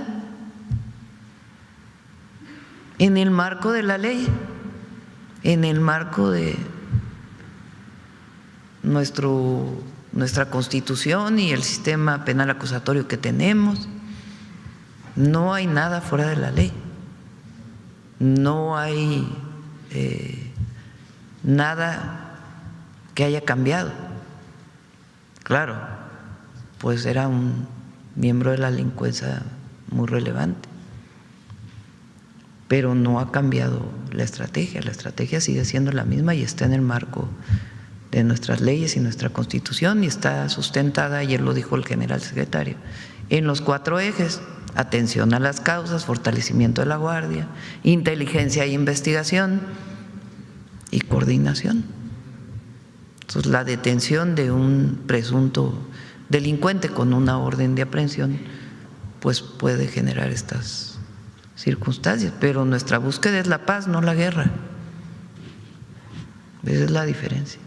En el marco de la ley, en el marco de nuestra Constitución y el sistema penal acusatorio que tenemos, no hay nada fuera de la ley. no hay nada que haya cambiado. Claro, pues era un miembro de la delincuencia muy relevante, pero no ha cambiado la estrategia sigue siendo la misma y está en el marco de nuestras leyes y nuestra Constitución y está sustentada, ayer lo dijo el general secretario, en los 4 ejes: atención a las causas, fortalecimiento de la guardia, inteligencia e investigación y coordinación. Entonces, la detención de un presunto delincuente con una orden de aprehensión pues puede generar estas circunstancias, pero nuestra búsqueda es la paz, no la guerra. Esa es la diferencia.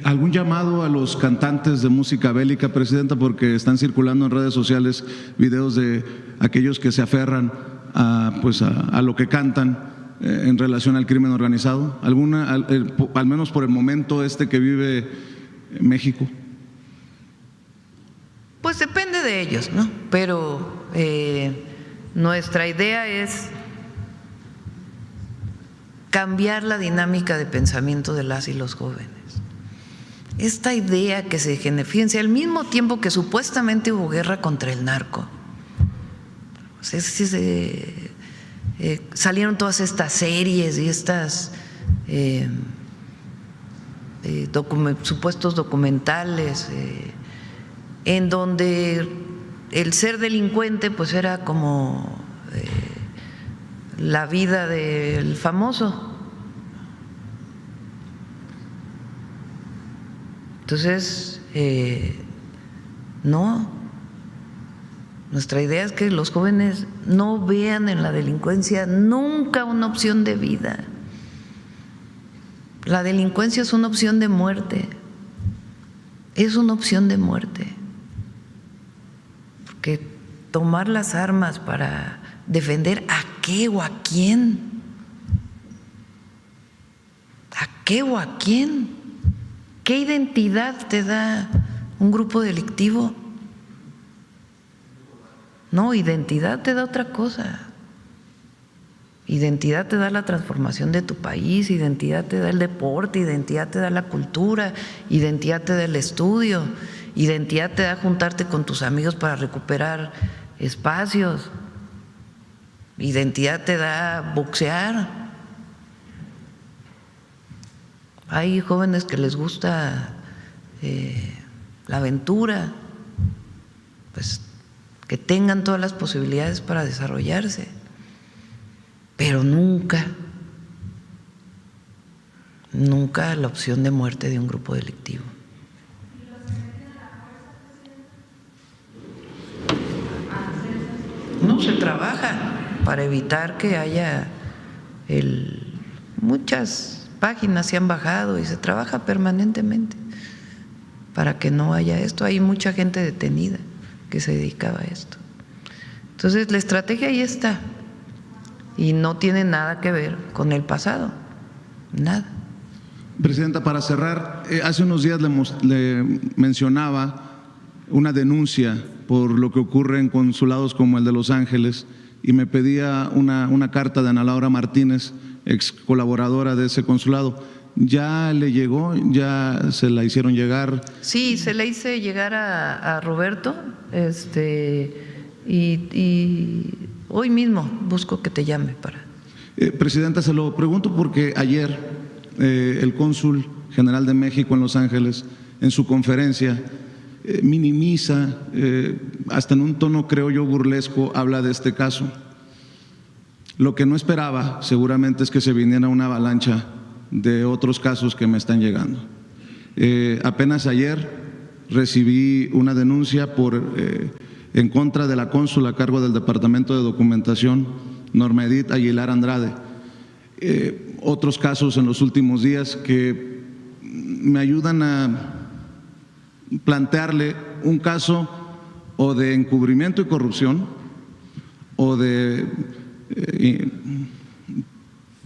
¿Algún llamado a los cantantes de música bélica, Presidenta? Porque están circulando en redes sociales videos de aquellos que se aferran a lo que cantan en relación al crimen organizado. ¿Alguna, al menos por el momento que vive México? Pues depende de ellos, ¿no? Pero nuestra idea es cambiar la dinámica de pensamiento de las y los jóvenes. Esta idea que se genera, fíjense, al mismo tiempo que supuestamente hubo guerra contra el narco, salieron todas estas series y estas supuestos documentales en donde el ser delincuente pues era como la vida del famoso. Entonces, no, nuestra idea es que los jóvenes no vean en la delincuencia nunca una opción de vida. La delincuencia es una opción de muerte, es una opción de muerte. Porque tomar las armas para defender ¿a qué o a quién? ¿A qué o a quién? ¿Qué identidad te da un grupo delictivo? No, identidad te da otra cosa. Identidad te da la transformación de tu país, identidad te da el deporte, identidad te da la cultura, identidad te da el estudio, identidad te da juntarte con tus amigos para recuperar espacios, identidad te da boxear. Hay jóvenes que les gusta la aventura, pues que tengan todas las posibilidades para desarrollarse, pero nunca la opción de muerte de un grupo delictivo. No, se trabaja para evitar que haya muchas páginas se han bajado y se trabaja permanentemente para que no haya esto. Hay mucha gente detenida que se dedicaba a esto. Entonces, la estrategia ahí está y no tiene nada que ver con el pasado, nada. Presidenta, para cerrar, hace unos días le mencionaba una denuncia por lo que ocurre en consulados como el de Los Ángeles y me pedía una carta de Ana Laura Martínez, ex colaboradora de ese consulado. ¿Ya le llegó? ¿Ya se la hicieron llegar? Sí, se le hice llegar a Roberto y hoy mismo busco que te llame para… Presidenta, se lo pregunto porque ayer el cónsul general de México en Los Ángeles, en su conferencia, minimiza, hasta en un tono creo yo burlesco, habla de este caso. Lo que no esperaba seguramente es que se viniera una avalancha de otros casos que me están llegando. Apenas ayer recibí una denuncia en contra de la cónsul a cargo del Departamento de Documentación, Norma Edith Aguilar Andrade. Otros casos en los últimos días que me ayudan a plantearle un caso o de encubrimiento y corrupción o de…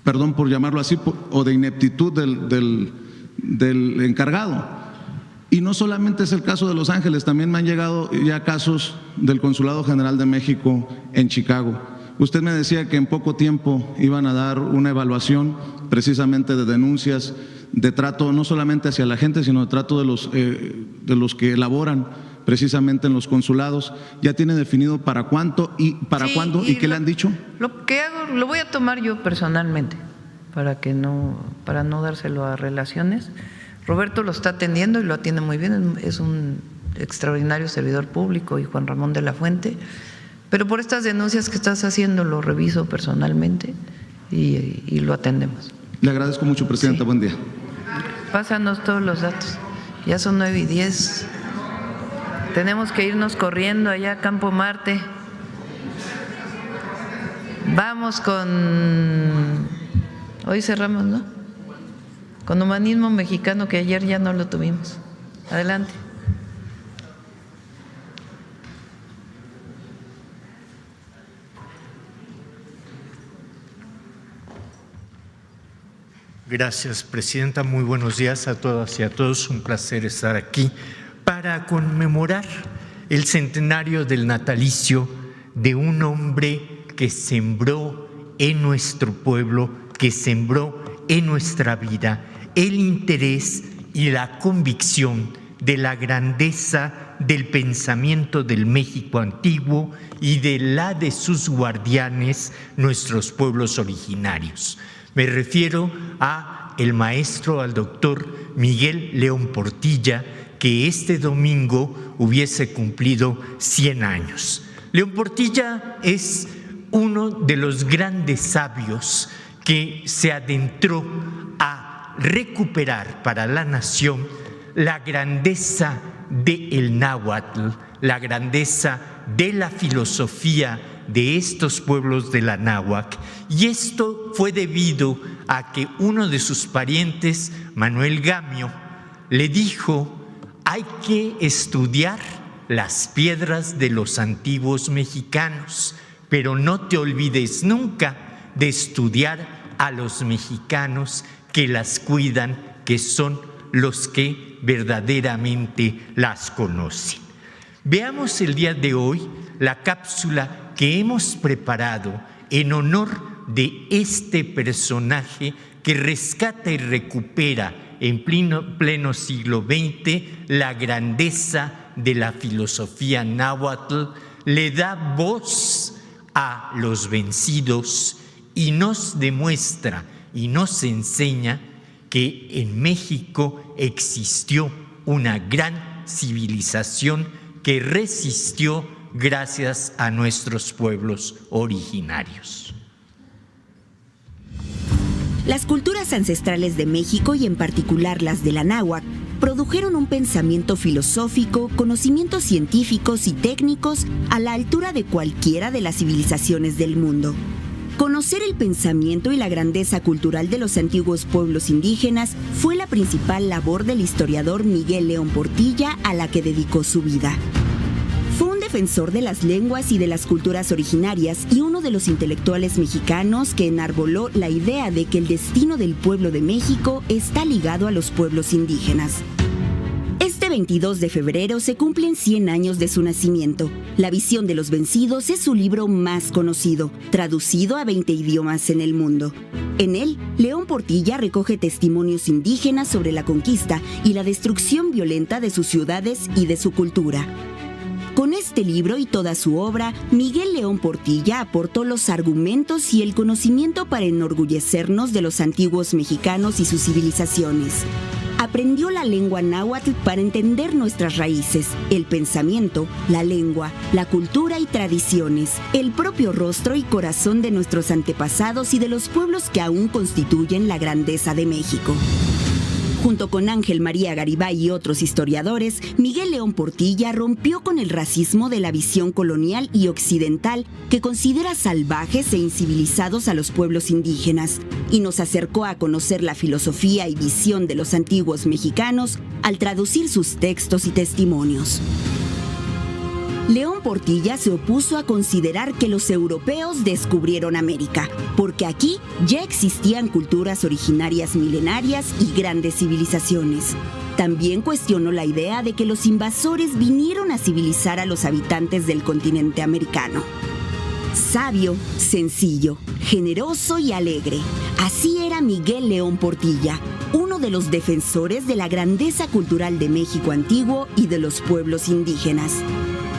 perdón por llamarlo así, o de ineptitud del encargado. Y no solamente es el caso de Los Ángeles, también me han llegado ya casos del Consulado General de México en Chicago, Usted me decía que en poco tiempo iban a dar una evaluación precisamente de denuncias, de trato no solamente hacia la gente, sino de trato de los que elaboran precisamente en los consulados. ¿Ya tiene definido para cuánto y para cuándo y qué le han dicho? Lo que hago lo voy a tomar yo personalmente para no dárselo a Relaciones. Roberto lo está atendiendo y lo atiende muy bien, es un extraordinario servidor público, y Juan Ramón de la Fuente, pero por estas denuncias que estás haciendo lo reviso personalmente y lo atendemos. Le agradezco mucho, Presidenta. Sí. Buen día. Pásanos todos los datos. Ya son 9:10. Tenemos que irnos corriendo allá a Campo Marte. Vamos con... Hoy cerramos, ¿no? Con Humanismo Mexicano, que ayer ya no lo tuvimos. Adelante. Gracias, Presidenta. Muy buenos días a todas y a todos. Un placer estar aquí para conmemorar el centenario del natalicio de un hombre que sembró en nuestro pueblo, que sembró en nuestra vida el interés y la convicción de la grandeza del pensamiento del México antiguo y de la de sus guardianes, nuestros pueblos originarios. Me refiero a el maestro, al doctor Miguel León Portilla, que este domingo hubiese cumplido 100 años. León Portilla es uno de los grandes sabios que se adentró a recuperar para la nación la grandeza del náhuatl, la grandeza de la filosofía de estos pueblos de la náhuatl, y esto fue debido a que uno de sus parientes, Manuel Gamio, le dijo: hay que estudiar las piedras de los antiguos mexicanos, pero no te olvides nunca de estudiar a los mexicanos que las cuidan, que son los que verdaderamente las conocen. Veamos el día de hoy la cápsula que hemos preparado en honor de este personaje que rescata y recupera en pleno siglo XX la grandeza de la filosofía náhuatl, le da voz a los vencidos y nos demuestra y nos enseña que en México existió una gran civilización que resistió gracias a nuestros pueblos originarios. Las culturas ancestrales de México, y en particular las de la náhuatl, produjeron un pensamiento filosófico, conocimientos científicos y técnicos a la altura de cualquiera de las civilizaciones del mundo. Conocer el pensamiento y la grandeza cultural de los antiguos pueblos indígenas fue la principal labor del historiador Miguel León Portilla, a la que dedicó su vida. Fue un defensor de las lenguas y de las culturas originarias y uno de los intelectuales mexicanos que enarboló la idea de que el destino del pueblo de México está ligado a los pueblos indígenas. Este 22 de febrero se cumplen 100 años de su nacimiento. La visión de los vencidos es su libro más conocido, traducido a 20 idiomas en el mundo. En él, León Portilla recoge testimonios indígenas sobre la conquista y la destrucción violenta de sus ciudades y de su cultura. Con este libro y toda su obra, Miguel León Portilla aportó los argumentos y el conocimiento para enorgullecernos de los antiguos mexicanos y sus civilizaciones. Aprendió la lengua náhuatl para entender nuestras raíces, el pensamiento, la lengua, la cultura y tradiciones, el propio rostro y corazón de nuestros antepasados y de los pueblos que aún constituyen la grandeza de México. Junto con Ángel María Garibay y otros historiadores, Miguel León Portilla rompió con el racismo de la visión colonial y occidental que considera salvajes e incivilizados a los pueblos indígenas, y nos acercó a conocer la filosofía y visión de los antiguos mexicanos al traducir sus textos y testimonios. León Portilla se opuso a considerar que los europeos descubrieron América, porque aquí ya existían culturas originarias milenarias y grandes civilizaciones. También cuestionó la idea de que los invasores vinieron a civilizar a los habitantes del continente americano. Sabio, sencillo, generoso y alegre. Así era Miguel León Portilla, uno de los defensores de la grandeza cultural de México antiguo y de los pueblos indígenas.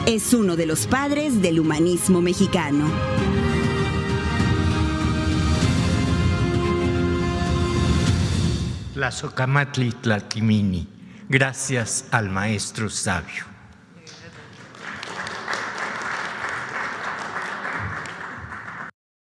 Es uno de los padres del humanismo mexicano. Tlazocamatli Tlatimini. Gracias al maestro sabio.